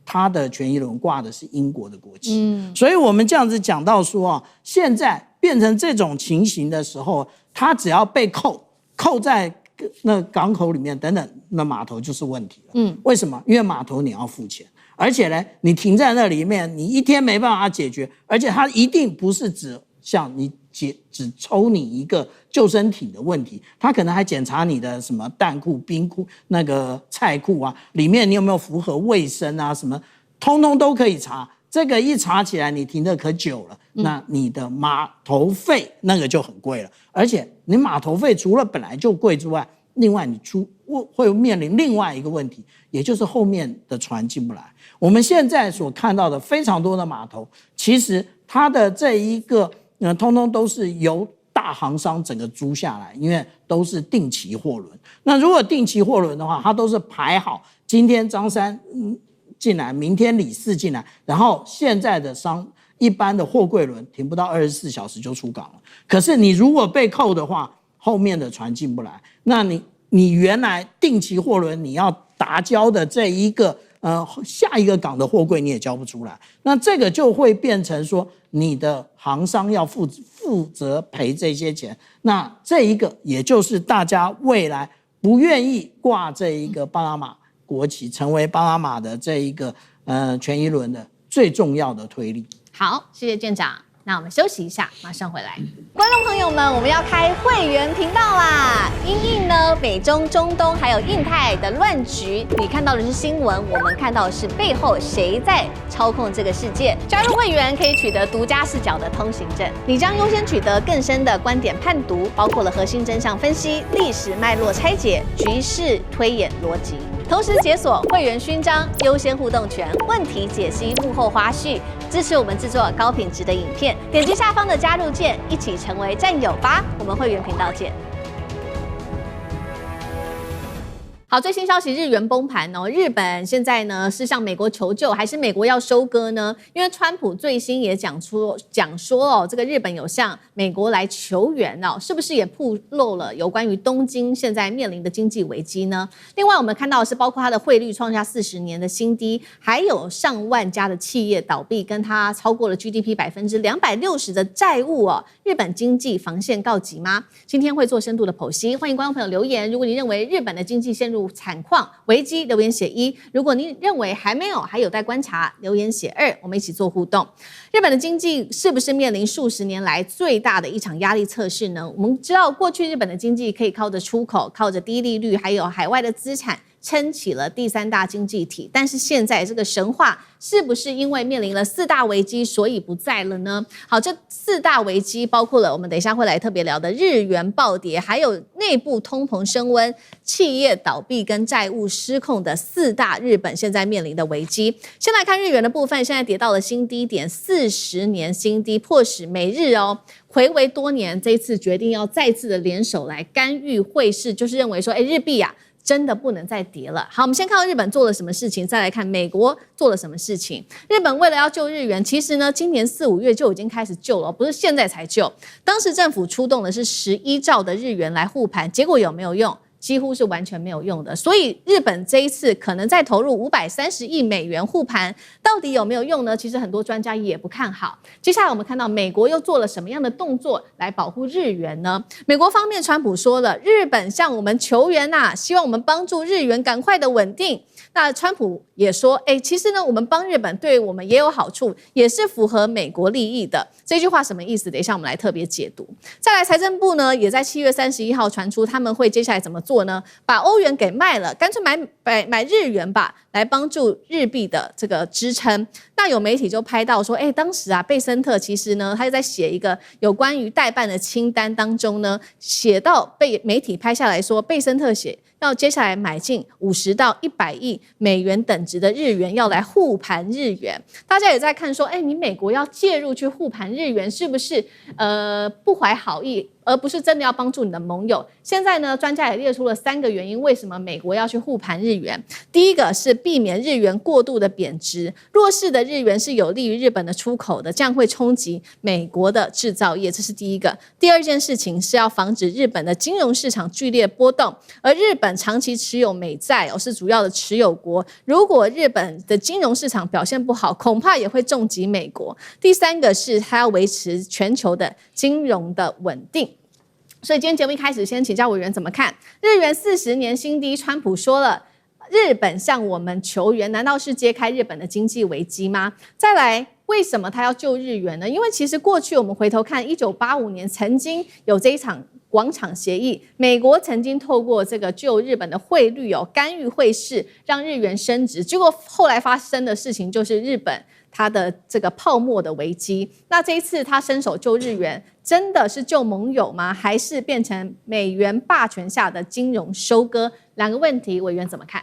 它的权益轮挂的是英国的国旗，所以我们这样子讲到说现在变成这种情形的时候，它只要被扣在那港口里面等等，那码头就是问题了。为什么？因为码头你要付钱，而且呢，你停在那里面，你一天没办法解决，而且它一定不是只像你只抽你一个救生艇的问题，他可能还检查你的什么弹库、冰库、那个菜库啊，里面你有没有符合卫生啊，什么通通都可以查。这个一查起来，你停的可久了，那你的码头费那个就很贵了。而且你码头费除了本来就贵之外，另外你会面临另外一个问题，也就是后面的船进不来。我们现在所看到的非常多的码头，其实它的这一个通通都是由大航商整个租下来，因为都是定期货轮。那如果定期货轮的话，它都是排好，今天张三进来，明天李四进来，然后现在的一般的货柜轮停不到24小时就出港了。可是你如果被扣的话，后面的船进不来，那你原来定期货轮你要打交的这一个下一个港的货柜你也交不出来，那这个就会变成说你的航商要负责赔这些钱。那这一个也就是大家未来不愿意挂这一个巴拿马国旗，成为巴拿马的这一个权益轮的最重要的推力。好，谢谢舰长。那我们休息一下，马上回来。观众朋友们，我们要开会员频道啦！因应呢美中、中东还有印太的乱局，你看到的是新闻，我们看到的是背后谁在操控这个世界。加入会员可以取得独家视角的通行证，你将优先取得更深的观点判读，包括了核心真相分析、历史脉络拆解、局势推演逻辑。同时解锁会员勋章、优先互动权、问题解析、幕后花絮，支持我们制作高品质的影片。点击下方的加入键，一起成为战友吧！我们会员频道见。好，最新消息，日元崩盘哦。日本现在呢是向美国求救，还是美国要收割呢？因为川普最新也讲说哦，这个日本有向美国来求援哦，是不是也暴露了有关于东京现在面临的经济危机呢？另外，我们看到的是包括它的汇率创下40年的新低，还有上万家的企业倒闭，跟它超过了 GDP 260%的债务哦。日本经济防线告急吗？今天会做深度的剖析，欢迎观众朋友留言。如果你认为日本的经济陷入惨况危机，留言写1；如果你认为还没有，还有待观察，留言写2。我们一起做互动。日本的经济是不是面临数十年来最大的一场压力测试呢？我们知道，过去日本的经济可以靠着出口、靠着低利率，还有海外的资产撑起了第3大经济体，但是现在这个神话是不是因为面临了4大危机，所以不在了呢？好，这4大危机包括了我们等一下会来特别聊的日元暴跌，还有内部通膨升温、企业倒闭跟债务失控的4大日本现在面临的危机。先来看日元的部分，现在跌到了新低点，40年新低，迫使美日睽违多年，这一次决定要再次的联手来干预汇市，就是认为说，日币真的不能再跌了。好，我们先看到日本做了什么事情，再来看美国做了什么事情。日本为了要救日元，其实呢，今年4、5月就已经开始救了，不是现在才救。当时政府出动的是11兆的日元来护盘，结果有没有用？几乎是完全没有用的。所以日本这一次可能再投入530亿美元护盘，到底有没有用呢？其实很多专家也不看好。接下来我们看到美国又做了什么样的动作来保护日元呢？美国方面，川普说了，日本向我们求援希望我们帮助日元赶快的稳定。那川普也说，其实呢，我们帮日本对我们也有好处，也是符合美国利益的。这句话什么意思？等一下我们来特别解读。再来，财政部呢也在7月31号传出他们会接下来怎么做呢？把欧元给卖了，干脆买日元吧，来帮助日币的这个支撑。那有媒体就拍到说，当时啊，贝森特其实呢，他就在写一个有关于代办的清单当中呢，写到被媒体拍下来说，贝森特写要接下来买进50到100亿美元等值的日元，要来护盘日元。大家也在看说，你美国要介入去护盘日元，是不是不怀好意？而不是真的要帮助你的盟友。现在呢，专家也列出了3个原因，为什么美国要去护盘日元。第一个是避免日元过度的贬值，弱势的日元是有利于日本的出口的，这样会冲击美国的制造业，这是第一个。第二件事情是要防止日本的金融市场剧烈波动，而日本长期持有美债是主要的持有国，如果日本的金融市场表现不好，恐怕也会重击美国。第三个是它要维持全球的金融的稳定。所以今天节目一开始，先请教委员怎么看日元40年新低？川普说了，日本向我们求援，难道是揭开日本的经济危机吗？再来，为什么他要救日元呢？因为其实过去我们回头看，1985年曾经有这一场广场协议，美国曾经透过这个救日本的汇率干预汇市，让日元升值。结果后来发生的事情就是日本它的这个泡沫的危机。那这一次他伸手救日元，真的是救盟友吗？还是变成美元霸权下的金融收割？两个问题，委员怎么看？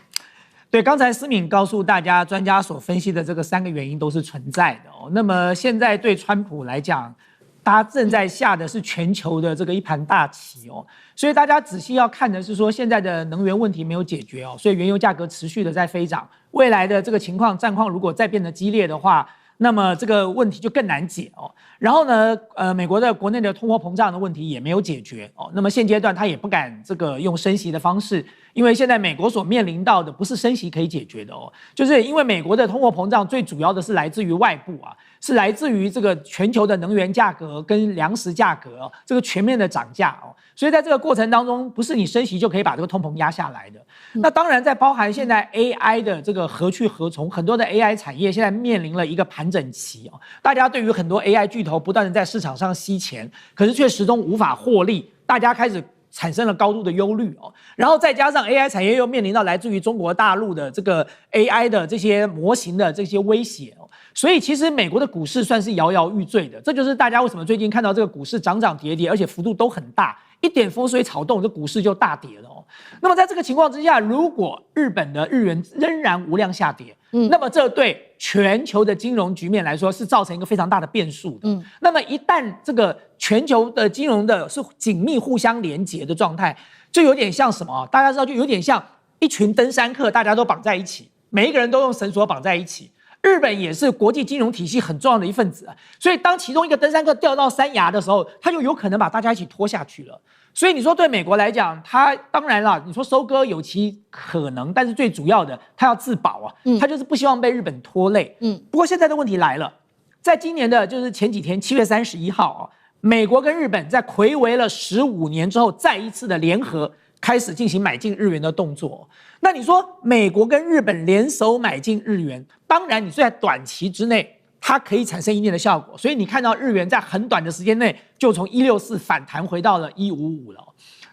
对，刚才思敏告诉大家，专家所分析的这个3个原因都是存在的哦。那么现在对川普来讲，他正在下的是全球的这个一盘大棋哦，所以大家仔细要看的是说，现在的能源问题没有解决哦，所以原油价格持续的在飞涨，未来的这个战况如果再变得激烈的话，那么这个问题就更难解哦。然后呢，美国的国内的通货膨胀的问题也没有解决哦。那么现阶段他也不敢这个用升息的方式，因为现在美国所面临到的不是升息可以解决的哦，就是因为美国的通货膨胀最主要的是来自于外部啊，是来自于这个全球的能源价格跟粮食价格这个全面的涨价哦。所以在这个过程当中，不是你升息就可以把这个通膨压下来的。那当然，在包含现在 AI 的这个何去何从，很多的 AI 产业现在面临了一个盘整期哦。大家对于很多 AI 巨头不断的在市场上吸钱，可是却始终无法获利，大家开始产生了高度的忧虑哦。然后再加上 AI 产业又面临到来自于中国大陆的这个 AI 的这些模型的这些威胁哦。所以其实美国的股市算是摇摇欲坠的，这就是大家为什么最近看到这个股市涨涨跌跌，而且幅度都很大，一点风吹草动，这股市就大跌了哦。那么在这个情况之下，如果日本的日元仍然无量下跌，那么这对全球的金融局面来说是造成一个非常大的变数的。那么一旦这个全球的金融的是紧密互相连结的状态，就有点像什么？大家知道，就有点像一群登山客，大家都绑在一起，每一个人都用绳索绑在一起。日本也是国际金融体系很重要的一份子，所以当其中一个登山客掉到山崖的时候，他就有可能把大家一起拖下去了。所以你说对美国来讲，他当然啦，你说收割有其可能，但是最主要的，他要自保啊，他就是不希望被日本拖累。不过现在的问题来了，在今年的就是前几天7月31号美国跟日本在睽违了15年之后，再一次的联合开始进行买进日元的动作。那你说美国跟日本联手买进日元，当然你在短期之内它可以产生一定的效果，所以你看到日元在很短的时间内就从164反弹回到了155了。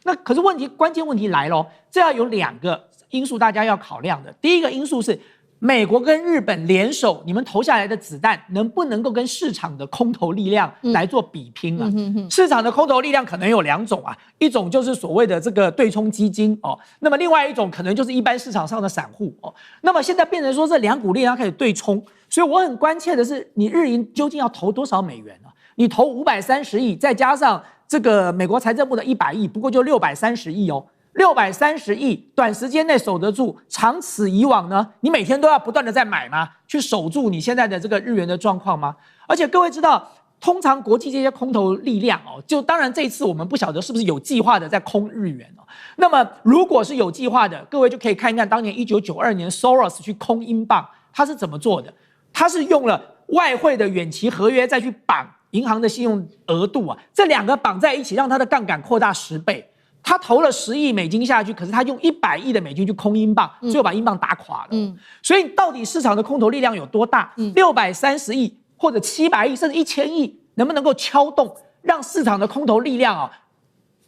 那可是关键问题来了，这要有2个因素大家要考量的。第一个因素是美国跟日本联手，你们投下来的子弹能不能够跟市场的空头力量来做比拼啊？市场的空头力量可能有2种啊，一种就是所谓的这个对冲基金哦，那么另外一种可能就是一般市场上的散户哦。那么现在变成说这2股力量开始对冲，所以我很关切的是，你日银究竟要投多少美元啊？你投530亿，再加上这个美国财政部的100亿，不过就630亿哦。630亿，短时间内守得住，长此以往呢，你每天都要不断的在买吗？去守住你现在的这个日元的状况吗？而且各位知道，通常国际这些空头力量就当然这一次我们不晓得是不是有计划的在空日元那么如果是有计划的，各位就可以看一看当年1992年 Soros 去空英镑，他是怎么做的？他是用了外汇的远期合约再去绑银行的信用额度这2个绑在一起，让它的杠杆扩大10倍。他投了10亿美金下去，可是他用100亿的美金去空英镑，最后把英镑打垮了。所以到底市场的空头力量有多大？630亿或者700亿甚至1000亿，能不能够敲动，让市场的空头力量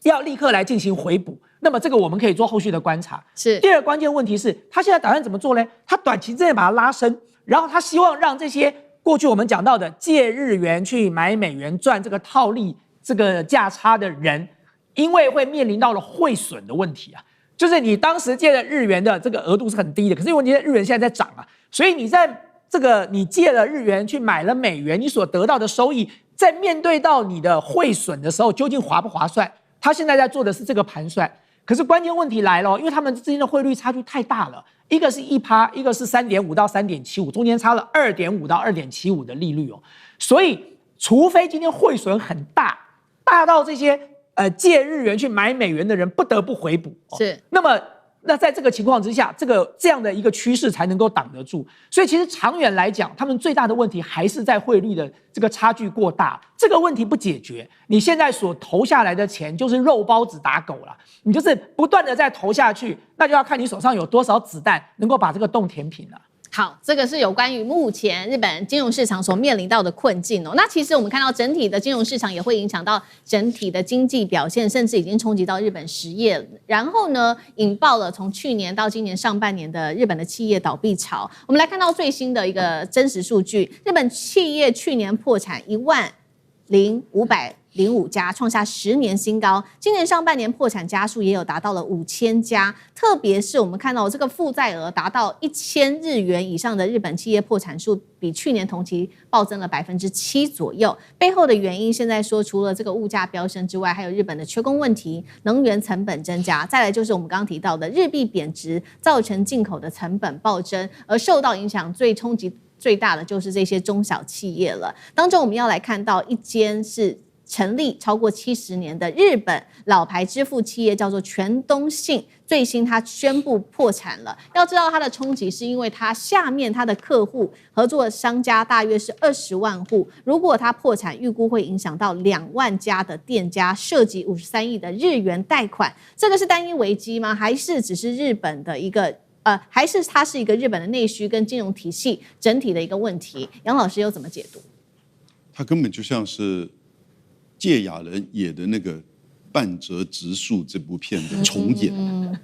要立刻来进行回补？那么这个我们可以做后续的观察。是第二个关键问题是，他现在打算怎么做呢？他短期之内把它拉升，然后他希望让这些过去我们讲到的借日元去买美元赚这个套利、这个价差的人。因为会面临到了汇损的问题啊，就是你当时借的日元的这个额度是很低的，可是因为你的日元现在在涨啊，所以你在这个你借了日元去买了美元，你所得到的收益，在面对到你的汇损的时候，究竟划不划算？他现在在做的是这个盘算。可是关键问题来了，因为他们之间的汇率差距太大了，一个是1%，一个是3.5到3.75，中间差了2.5到2.75的利率哦，所以除非今天汇损很大，大到这些。借日元去买美元的人不得不回补，是。那在这个情况之下，这样的一个趋势才能够挡得住。所以其实长远来讲，他们最大的问题还是在汇率的这个差距过大。这个问题不解决，你现在所投下来的钱就是肉包子打狗了，你就是不断的在投下去，那就要看你手上有多少子弹能够把这个洞填平了。好，这个是有关于目前日本金融市场所面临到的困境哦。那其实我们看到整体的金融市场也会影响到整体的经济表现，甚至已经冲击到日本实业，然后呢，引爆了从去年到今年上半年的日本的企业倒闭潮。我们来看到最新的一个真实数据，日本企业去年破产10505家，创下10年新高。今年上半年破产家数也有达到了5000家，特别是我们看到这个负债额达到1000日元以上的日本企业破产数，比去年同期暴增了7%左右。背后的原因，现在说除了这个物价飙升之外，还有日本的缺工问题、能源成本增加，再来就是我们刚刚提到的日币贬值，造成进口的成本暴增，而受到影响冲击最大的就是这些中小企业了。当中我们要来看到一间是成立超过70年的日本老牌支付企业，叫做全东信，最新它宣布破产了。要知道它的冲击是因为它下面它的客户合作商家大约是20万户，如果它破产，预估会影响到2万家的店家，涉及53亿的日元贷款。这个是单一危机吗？还是只是日本的一个还是它是一个日本的内需跟金融体系整体的一个问题？杨老师又怎么解读？它根本就像是芥雅人演的那个《半泽直树》这部片的重演。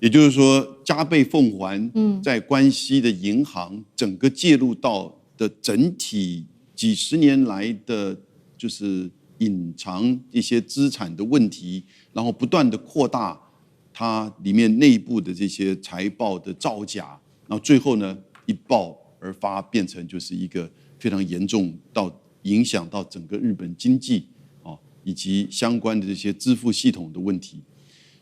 也就是说，加倍奉还在关西的银行整个介入到的整体几十年来的，就是隐藏一些资产的问题，然后不断的扩大它里面内部的这些财报的造假，然后最后呢一爆而发，变成就是一个非常严重到影响到整个日本经济以及相关的这些支付系统的问题。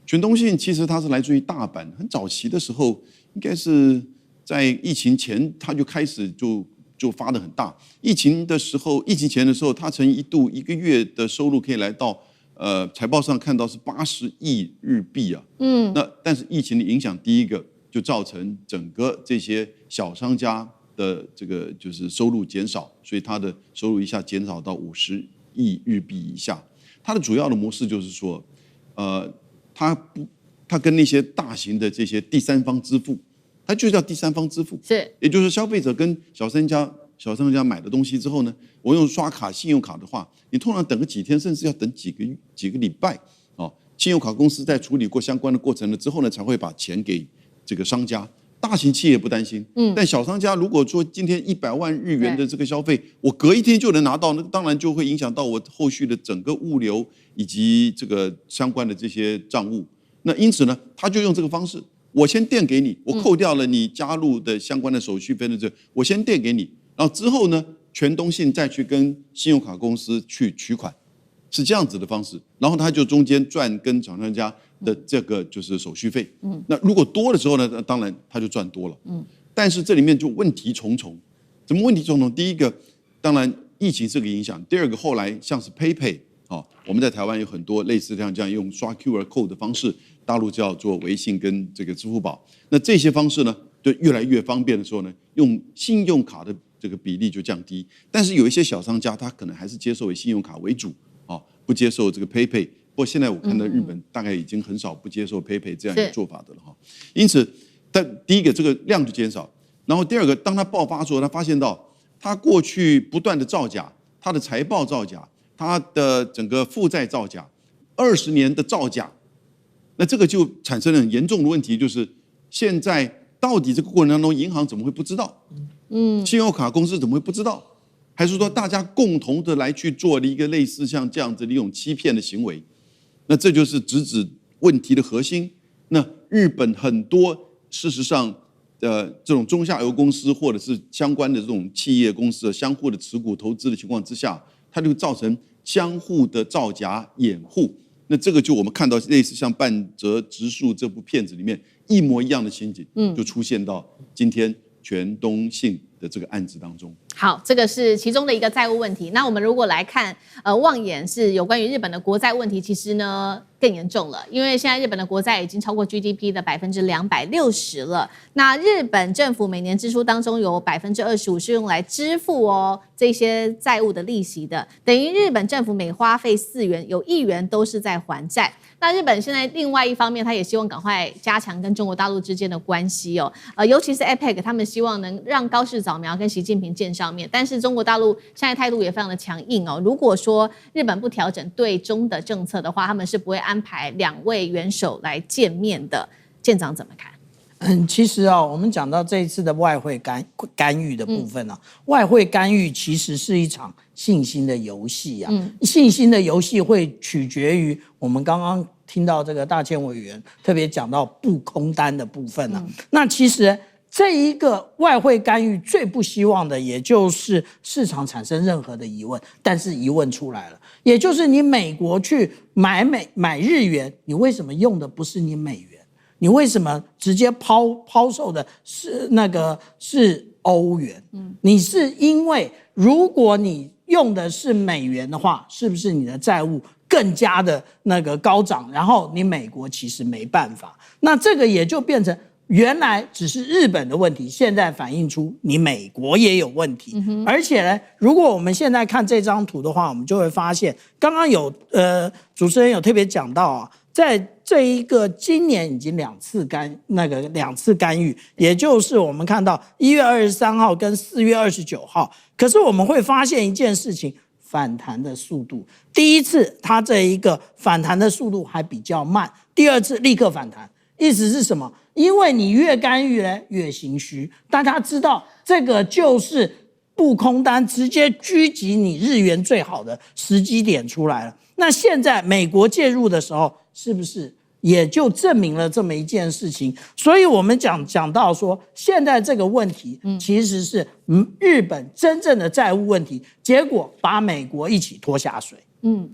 全东信其实它是来自于大阪，很早期的时候，应该是在疫情前，它就开始就发得很大。疫情前的时候，它曾一度1个月的收入可以来到财报上看到是80亿日币啊。那但是疫情的影响，第一个就造成整个这些小商家的这个就是收入减少，所以它的收入一下减少到50亿日币以下。它的主要的模式就是说，它跟那些大型的这些第三方支付，它就叫第三方支付，是，也就是消费者跟小商家买的东西之后呢，我用刷卡、信用卡的话，你通常等个几天，甚至要等几个礼拜信用卡公司在处理过相关的过程了之后呢，才会把钱给这个商家。大型企业不担心，但小商家如果说今天100万日元的这个消费，我隔一天就能拿到，那当然就会影响到我后续的整个物流以及这个相关的这些账务。那因此呢，他就用这个方式，我先垫给你，我扣掉了你加入的相关的手续费的这，我先垫给你，然后之后呢，全东信再去跟信用卡公司去取款，是这样子的方式。然后他就中间赚跟厂商家的这个就是手续费，那如果多的时候呢，当然他就赚多了，但是这里面就问题重重。怎么问题重重？第一个，当然疫情是个影响；第二个，后来像是 PayPay，我们在台湾有很多类似这样用刷 QR code 的方式，大陆叫做微信跟这个支付宝。那这些方式呢，就越来越方便的时候呢，用信用卡的这个比例就降低。但是有一些小商家，他可能还是接受以信用卡为主，不接受这个 PayPay 不过现在我看到日本大概已经很少不接受佩佩这样一个做法的了哈。因此，第一个这个量就减少，然后第二个，当它爆发之后，他发现到他过去不断的造假，他的财报造假，他的整个负债造假，20年的造假，那这个就产生了很严重的问题，就是现在到底这个过程当中，银行怎么会不知道？信用卡公司怎么会不知道？还是说大家共同的来去做了一个类似像这样子的一种欺骗的行为？那这就是直指问题的核心。那日本很多事实上，这种中下游公司或者是相关的这种企业公司相互的持股投资的情况之下，它就造成相互的造假掩护。那这个就我们看到类似像半泽直树这部片子里面一模一样的情景，就出现到今天全东信的这个案子当中。好，这个是其中的一个债务问题。那我们如果来看，望眼是有关于日本的国债问题，其实呢更严重了，因为现在日本的国债已经超过 GDP 的260%了。那日本政府每年支出当中有25%是用来支付这些债务的利息的，等于日本政府每花费4元，有1元都是在还债。那日本现在另外一方面，他也希望赶快加强跟中国大陆之间的关系尤其是 APEC， 他们希望能让高市早苗跟习近平见上面，但是中国大陆现在态度也非常的强硬如果说日本不调整对中的政策的话，他们是不会安排2位元首来见面的。舰长怎么看？其实我们讲到这一次的外汇干预的部分外汇干预其实是一场信心的游戏信心的游戏会取决于我们刚刚听到这个大千委员特别讲到不空单的部分那其实这一个外汇干预最不希望的，也就是市场产生任何的疑问，但是疑问出来了，也就是你美国去买日元，你为什么用的不是你美元？你为什么直接抛售的是欧元？你是因为如果你用的是美元的话，是不是你的债务更加的高涨？然后你美国其实没办法，那这个也就变成原来只是日本的问题，现在反映出你美国也有问题。而且呢，如果我们现在看这张图的话，我们就会发现，刚刚有主持人有特别讲到在这一个今年已经2次干预，也就是我们看到1月23号跟4月29号。可是我们会发现一件事情，反弹的速度，第一次它这一个反弹的速度还比较慢，第二次立刻反弹，意思是什么？因为你越干预呢，越心虚。大家知道，这个就是不空单直接狙击你日元最好的时机点出来了。那现在美国介入的时候，是不是也就证明了这么一件事情？所以我们讲到说，现在这个问题其实是日本真正的债务问题，结果把美国一起拖下水。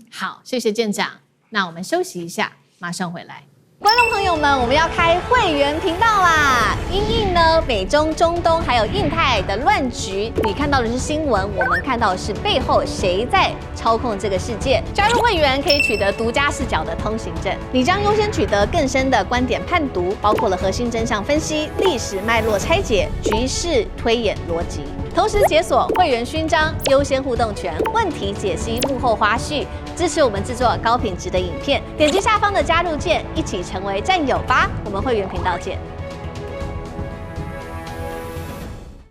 好，谢谢舰长。那我们休息一下，马上回来。观众朋友们，我们要开会员频道啦！因应呢美中、中东还有印太的乱局，你看到的是新闻，我们看到的是背后谁在操控这个世界。加入会员可以取得独家视角的通行证，你将优先取得更深的观点判读，包括了核心真相分析、历史脉络拆解、局势推演逻辑。同时解锁会员勋章、优先互动权、问题解析、幕后花絮，支持我们制作高品质的影片。点击下方的加入键，一起成为战友吧！我们会员频道见。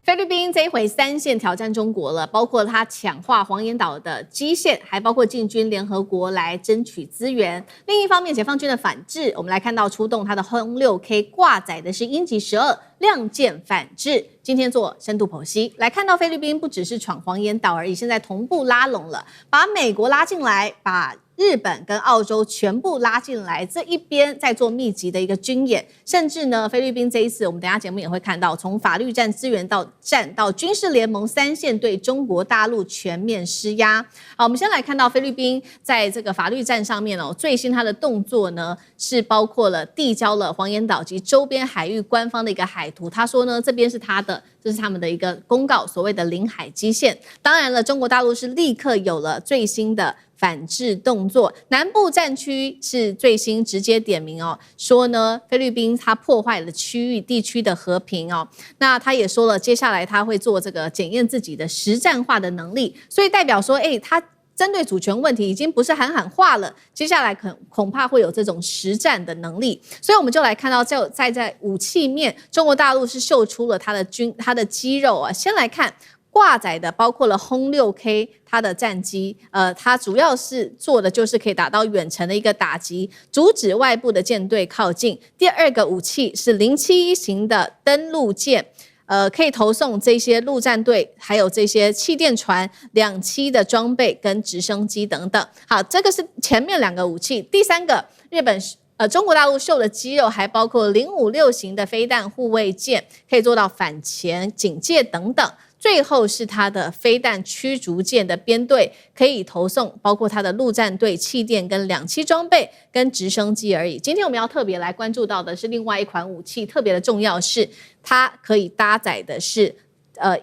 菲律宾这一回3线挑战中国了，包括他强化黄岩岛的基线，还包括进军联合国来争取资源。另一方面，解放军的反制，我们来看到出动他的轰6K 挂载的是鹰击12亮剑反制。今天做深度剖析，来看到菲律宾不只是闯黄岩岛而已，现在同步拉拢了，把美国拉进来，把日本跟澳洲全部拉进来，这一边在做密集的一个军演，甚至呢，菲律宾这一次，我们等一下节目也会看到，从法律战、资源战到军事联盟3线对中国大陆全面施压。好，我们先来看到菲律宾在这个法律战上面最新它的动作呢是包括了递交了黄岩岛及周边海域官方的一个海图，他说呢这边是他的。这是他们的一个公告，所谓的领海基线。当然了，中国大陆是立刻有了最新的反制动作。南部战区是最新直接点名说呢，菲律宾它破坏了区域地区的和平那他也说了，接下来他会做这个检验自己的实战化的能力，所以代表说，他针对主权问题，已经不是喊话了，接下来恐怕会有这种实战的能力。所以我们就来看到在武器面，中国大陆是秀出了它的肌肉啊。先来看挂载的，包括了轰6K 它的战机，它主要是做的就是可以达到远程的一个打击，阻止外部的舰队靠近。第二个武器是071型的登陆舰。可以投送这些陆战队，还有这些气垫船、2栖的装备跟直升机等等。好，这个是前面2个武器。第3个，中国大陆秀的肌肉还包括056型的飞弹护卫舰，可以做到反潜、警戒等等。最后是它的飞弹驱逐舰的编队，可以投送包括它的陆战队、气垫跟2栖装备跟直升机而已。今天我们要特别来关注到的是另外一款武器，特别的重要是它可以搭载的是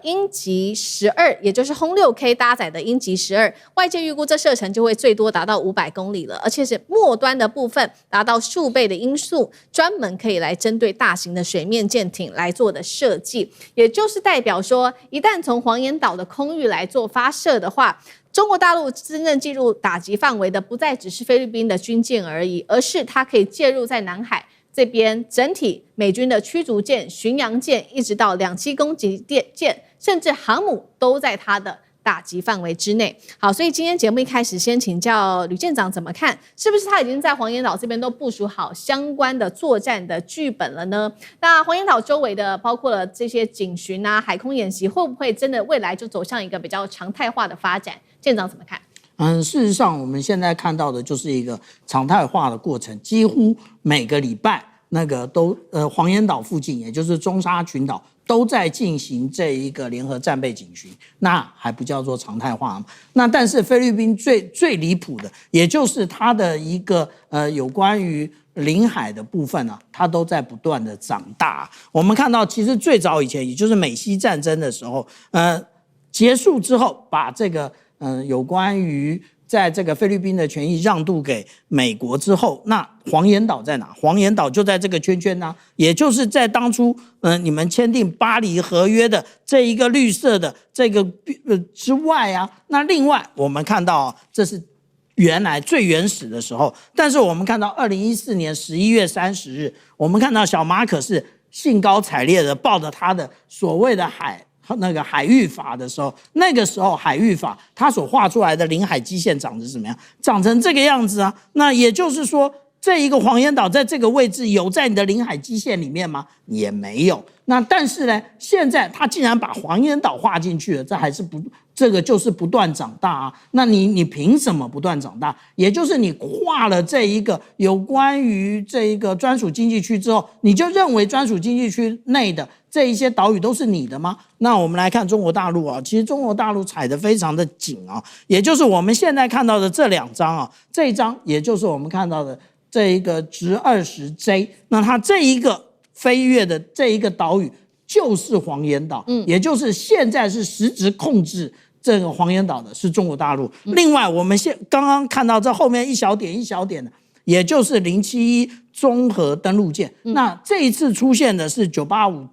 鹰击12，也就是轰6K 搭载的鹰击12，外界预估这射程就会最多达到500公里了，而且是末端的部分达到数倍的音速，专门可以来针对大型的水面舰艇来做的设计，也就是代表说，一旦从黄岩岛的空域来做发射的话，中国大陆真正进入打击范围的不再只是菲律宾的军舰而已，而是它可以介入在南海这边整体美军的驱逐舰、巡洋舰，一直到2栖攻击舰，甚至航母都在它的打击范围之内。好，所以今天节目一开始先请教吕舰长怎么看，是不是他已经在黄岩岛这边都部署好相关的作战的剧本了呢？那黄岩岛周围的包括了这些警巡啊、海空演习，会不会真的未来就走向一个比较常态化的发展？舰长怎么看？事实上，我们现在看到的就是一个常态化的过程，几乎每个礼拜那个都黄岩岛附近，也就是中沙群岛都在进行这一个联合战备警巡，那还不叫做常态化吗？那但是菲律宾最离谱的，也就是它的一个有关于领海的部分呢，它都在不断的长大。我们看到，其实最早以前，也就是美西战争的时候，结束之后，把这个有关于在这个菲律宾的权益让渡给美国之后，那黄岩岛在哪？黄岩岛就在这个圈圈啊，也就是在当初你们签订巴黎合约的这一个绿色的这个之外啊。那另外我们看到这是原来最原始的时候，但是我们看到2014年11月30日，我们看到小马可是兴高采烈的抱着他的所谓的海域法的时候，那个时候海域法它所画出来的领海基线长得怎么样？长成这个样子啊。那也就是说，这一个黄岩岛在这个位置有在你的领海基线里面吗？也没有。那但是呢，现在它竟然把黄岩岛划进去了，这个就是不断长大啊。那你凭什么不断长大？也就是你划了这一个有关于这一个专属经济区之后，你就认为专属经济区内的这一些岛屿都是你的吗？那我们来看中国大陆啊，其实中国大陆踩得非常的紧啊，也就是我们现在看到的这2张啊，这一张也就是我们看到的这一个直20J， 那它这一个飞越的这一个岛屿就是黄岩岛，也就是现在是实质控制这个黄岩岛的是中国大陆。另外，我们刚刚看到这后面一小点一小点的，也就是071综合登陆舰。那这一次出现的是985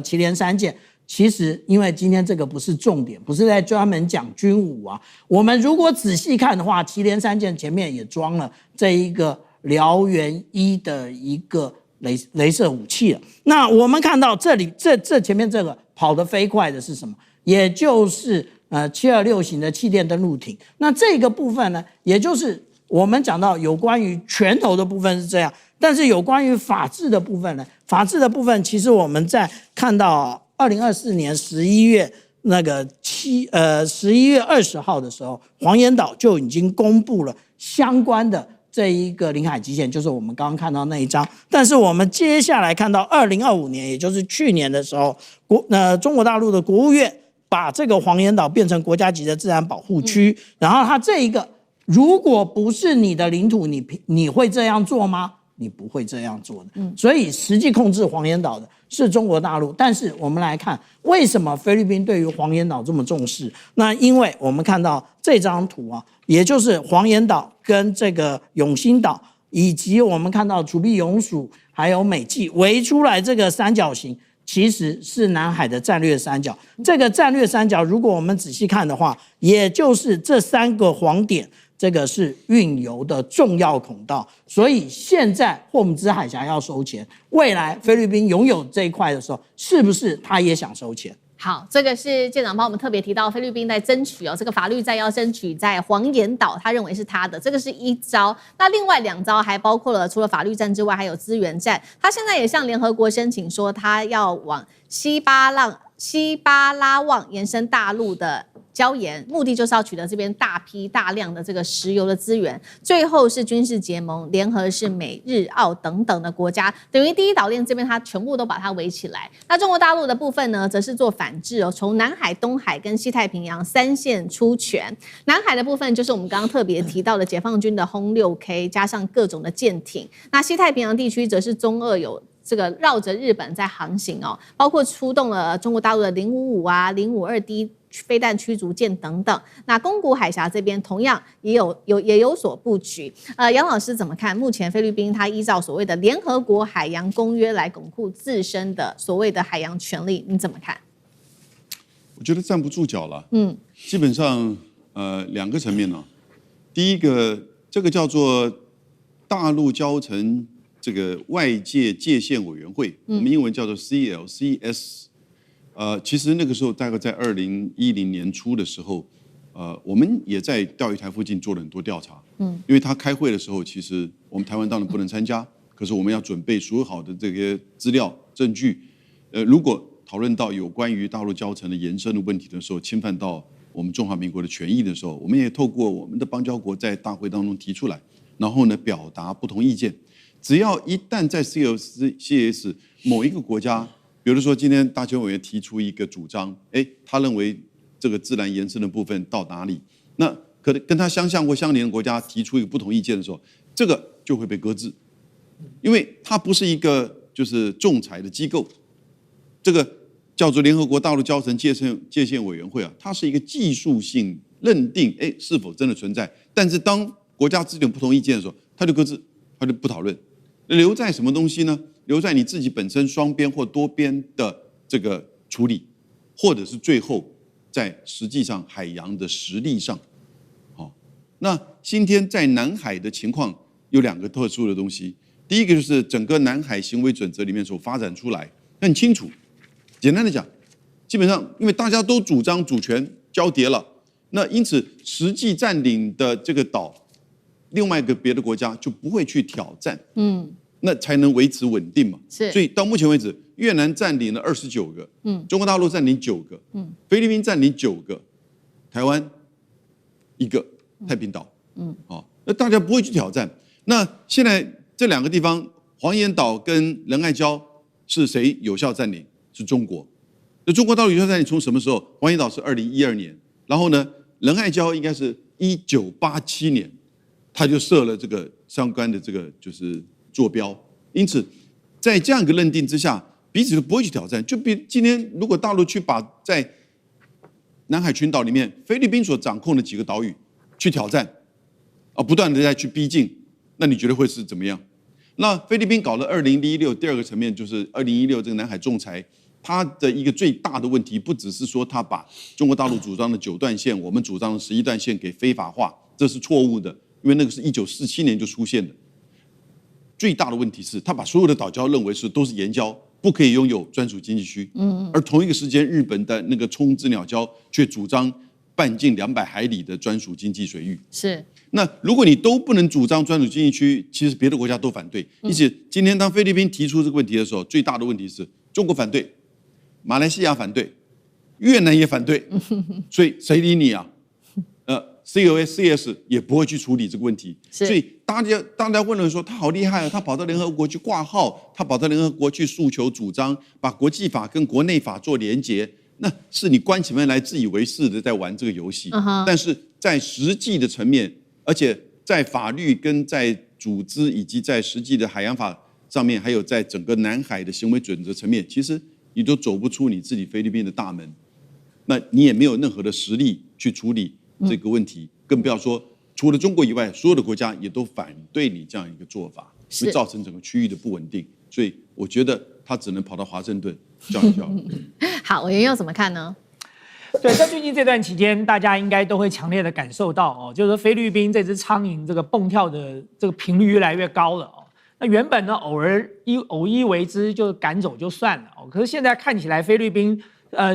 祁连3舰。其实，因为今天这个不是重点，不是在专门讲军武啊。我们如果仔细看的话，祁连3舰前面也装了这一个燎原1的一个雷射武器了。那我们看到这里，这前面这个跑得飞快的是什么？也就是726型的气垫登陆艇。那这个部分呢，也就是我们讲到有关于拳头的部分是这样，但是有关于法治的部分呢，法治的部分其实我们在看到2024年11月11月20号的时候，黄岩岛就已经公布了相关的这一个领海基线，就是我们刚刚看到那一张。但是我们接下来看到2025年，也就是去年的时候，中国大陆的国务院把这个黄岩岛变成国家级的自然保护区，然后它这一个如果不是你的领土，你会这样做吗？你不会这样做的。所以实际控制黄岩岛的是中国大陆。但是我们来看，为什么菲律宾对于黄岩岛这么重视？那因为我们看到这张图啊，也就是黄岩岛跟这个永兴岛，以及我们看到主力永属还有美济围出来这个三角形，其实是南海的战略三角。这个战略三角，如果我们仔细看的话，也就是这3个黄点，这个是运油的重要孔道。所以现在霍姆兹海峡要收钱，未来菲律宾拥有这一块的时候，是不是他也想收钱？好，这个是舰长帮我们特别提到，菲律宾在争取这个法律战要争取在黄岩岛，他认为是他的，这个是一招。那另外2招还包括了除了法律战之外，还有资源战。他现在也向联合国申请说，他要往西巴拉望延伸大陆的礁岩，目的就是要取得这边大量的这个石油的资源。最后是军事结盟，联合是美日澳等等的国家，等于第一岛链这边它全部都把它围起来。那中国大陆的部分呢，则是做反制从南海、东海跟西太平洋3线出拳。南海的部分就是我们刚刚特别提到的解放军的轰6K， 加上各种的舰艇。那西太平洋地区则是中俄有这个绕着日本在航行包括出动了中国大陆的055啊、052D 飞弹驱逐舰等等。那宫古海峡这边同样也有所布局。杨老师怎么看？目前菲律宾它依照所谓的联合国海洋公约来巩固自身的所谓的海洋权利，你怎么看？我觉得站不住脚了。基本上2个层面呢。第一个，这个叫做大陆礁层这个外界界限委员会，我们英文叫做 CLCS。其实那个时候大概在2010年初的时候，我们也在钓鱼台附近做了很多调查。因为他开会的时候，其实我们台湾当然不能参加，可是我们要准备所有好的这些资料证据。如果讨论到有关于大陆礁层的延伸的问题的时候，侵犯到我们中华民国的权益的时候，我们也透过我们的邦交国在大会当中提出来，然后呢表达不同意见。只要一旦在 CLCS 某一个国家，比如说今天大权委员提出一个主张，他认为这个自然延伸的部分到哪里，那可能跟他相像或相邻的国家提出一个不同意见的时候，这个就会被搁置，因为它不是一个就是仲裁的机构，这个叫做联合国大陆礁层界限委员会啊，它是一个技术性认定是否真的存在，但是当国家之间有不同意见的时候，它就搁置，它就不讨论。留在什么东西呢？留在你自己本身双边或多边的这个处理，或者是最后在实际上海洋的实力上。那今天在南海的情况有2个特殊的东西，第一个就是整个南海行为准则里面所发展出来很清楚。简单的讲，基本上因为大家都主张主权交叠了，那因此实际占领的这个岛，另外一个别的国家就不会去挑战。那才能维持稳定嘛。是，所以到目前为止，越南占领了29个，中国大陆占领9个，菲律宾占领9个，台湾1个，太平岛，那大家不会去挑战。那现在这2个地方，黄岩岛跟仁爱礁是谁有效占领？是中国。那中国大陆有效占领从什么时候？黄岩岛是2012年，然后呢，仁爱礁应该是1987年，他就设了这个相关的这个就是坐标，因此在这样一个认定之下，彼此都不会去挑战。就比今天如果大陆去把在南海群岛里面菲律宾所掌控的几个岛屿去挑战，不断的再去逼近，那你觉得会是怎么样？那菲律宾搞了2016，第2个层面就是2016这个南海仲裁，它的一个最大的问题，不只是说它把中国大陆主张的9段线，我们主张的11段线给非法化，这是错误的，因为那个是1947年就出现的。最大的问题是，他把所有的岛礁认为是都是岩礁，不可以拥有专属经济区。而同一个时间，日本的那个冲之鸟礁却主张半径200海里的专属经济水域。是。那如果你都不能主张专属经济区，其实别的国家都反对。因此，今天当菲律宾提出这个问题的时候，最大的问题是中国反对，马来西亚反对，越南也反对，所以谁理你啊？CLCS 也不会去处理这个问题，所以大家问了说他好厉害啊，他跑到联合国去挂号，他跑到联合国去诉求主张，把国际法跟国内法做连结，那是你关起门来自以为是的在玩这个游戏。但是在实际的层面，而且在法律跟在组织以及在实际的海洋法上面，还有在整个南海的行为准则层面，其实你都走不出你自己菲律宾的大门，那你也没有任何的实力去处理这个问题，更不要说除了中国以外，所有的国家也都反对你这样一个做法，会造成整个区域的不稳定。所以我觉得他只能跑到华盛顿叫一叫。好，委员又怎么看呢？对，在最近这段期間，大家应该都会強烈的感受到哦，就是說菲律賓這隻蒼蠅這個蹦跳的這個頻率越來越高了哦。那原本呢，偶一為之就趕走就算了哦，可是現在看起來菲律賓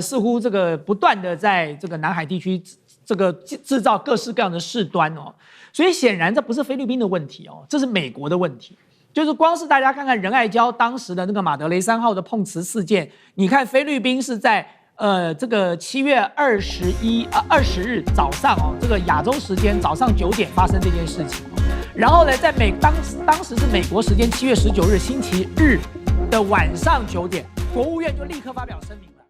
似乎這個不斷的在這個南海地區這個製造各式各樣的事端哦，所以顯然這不是菲律賓的問題哦，這是美國的問題。就是光是大家看看仁愛礁當時的那個馬德雷3號的碰瓷事件，你看菲律賓是在這個7月20日早上哦，這個亞洲時間早上9點發生這件事情，然後呢，在當時是美國時間7月19日星期日的晚上9點，國務院就立刻發表聲明。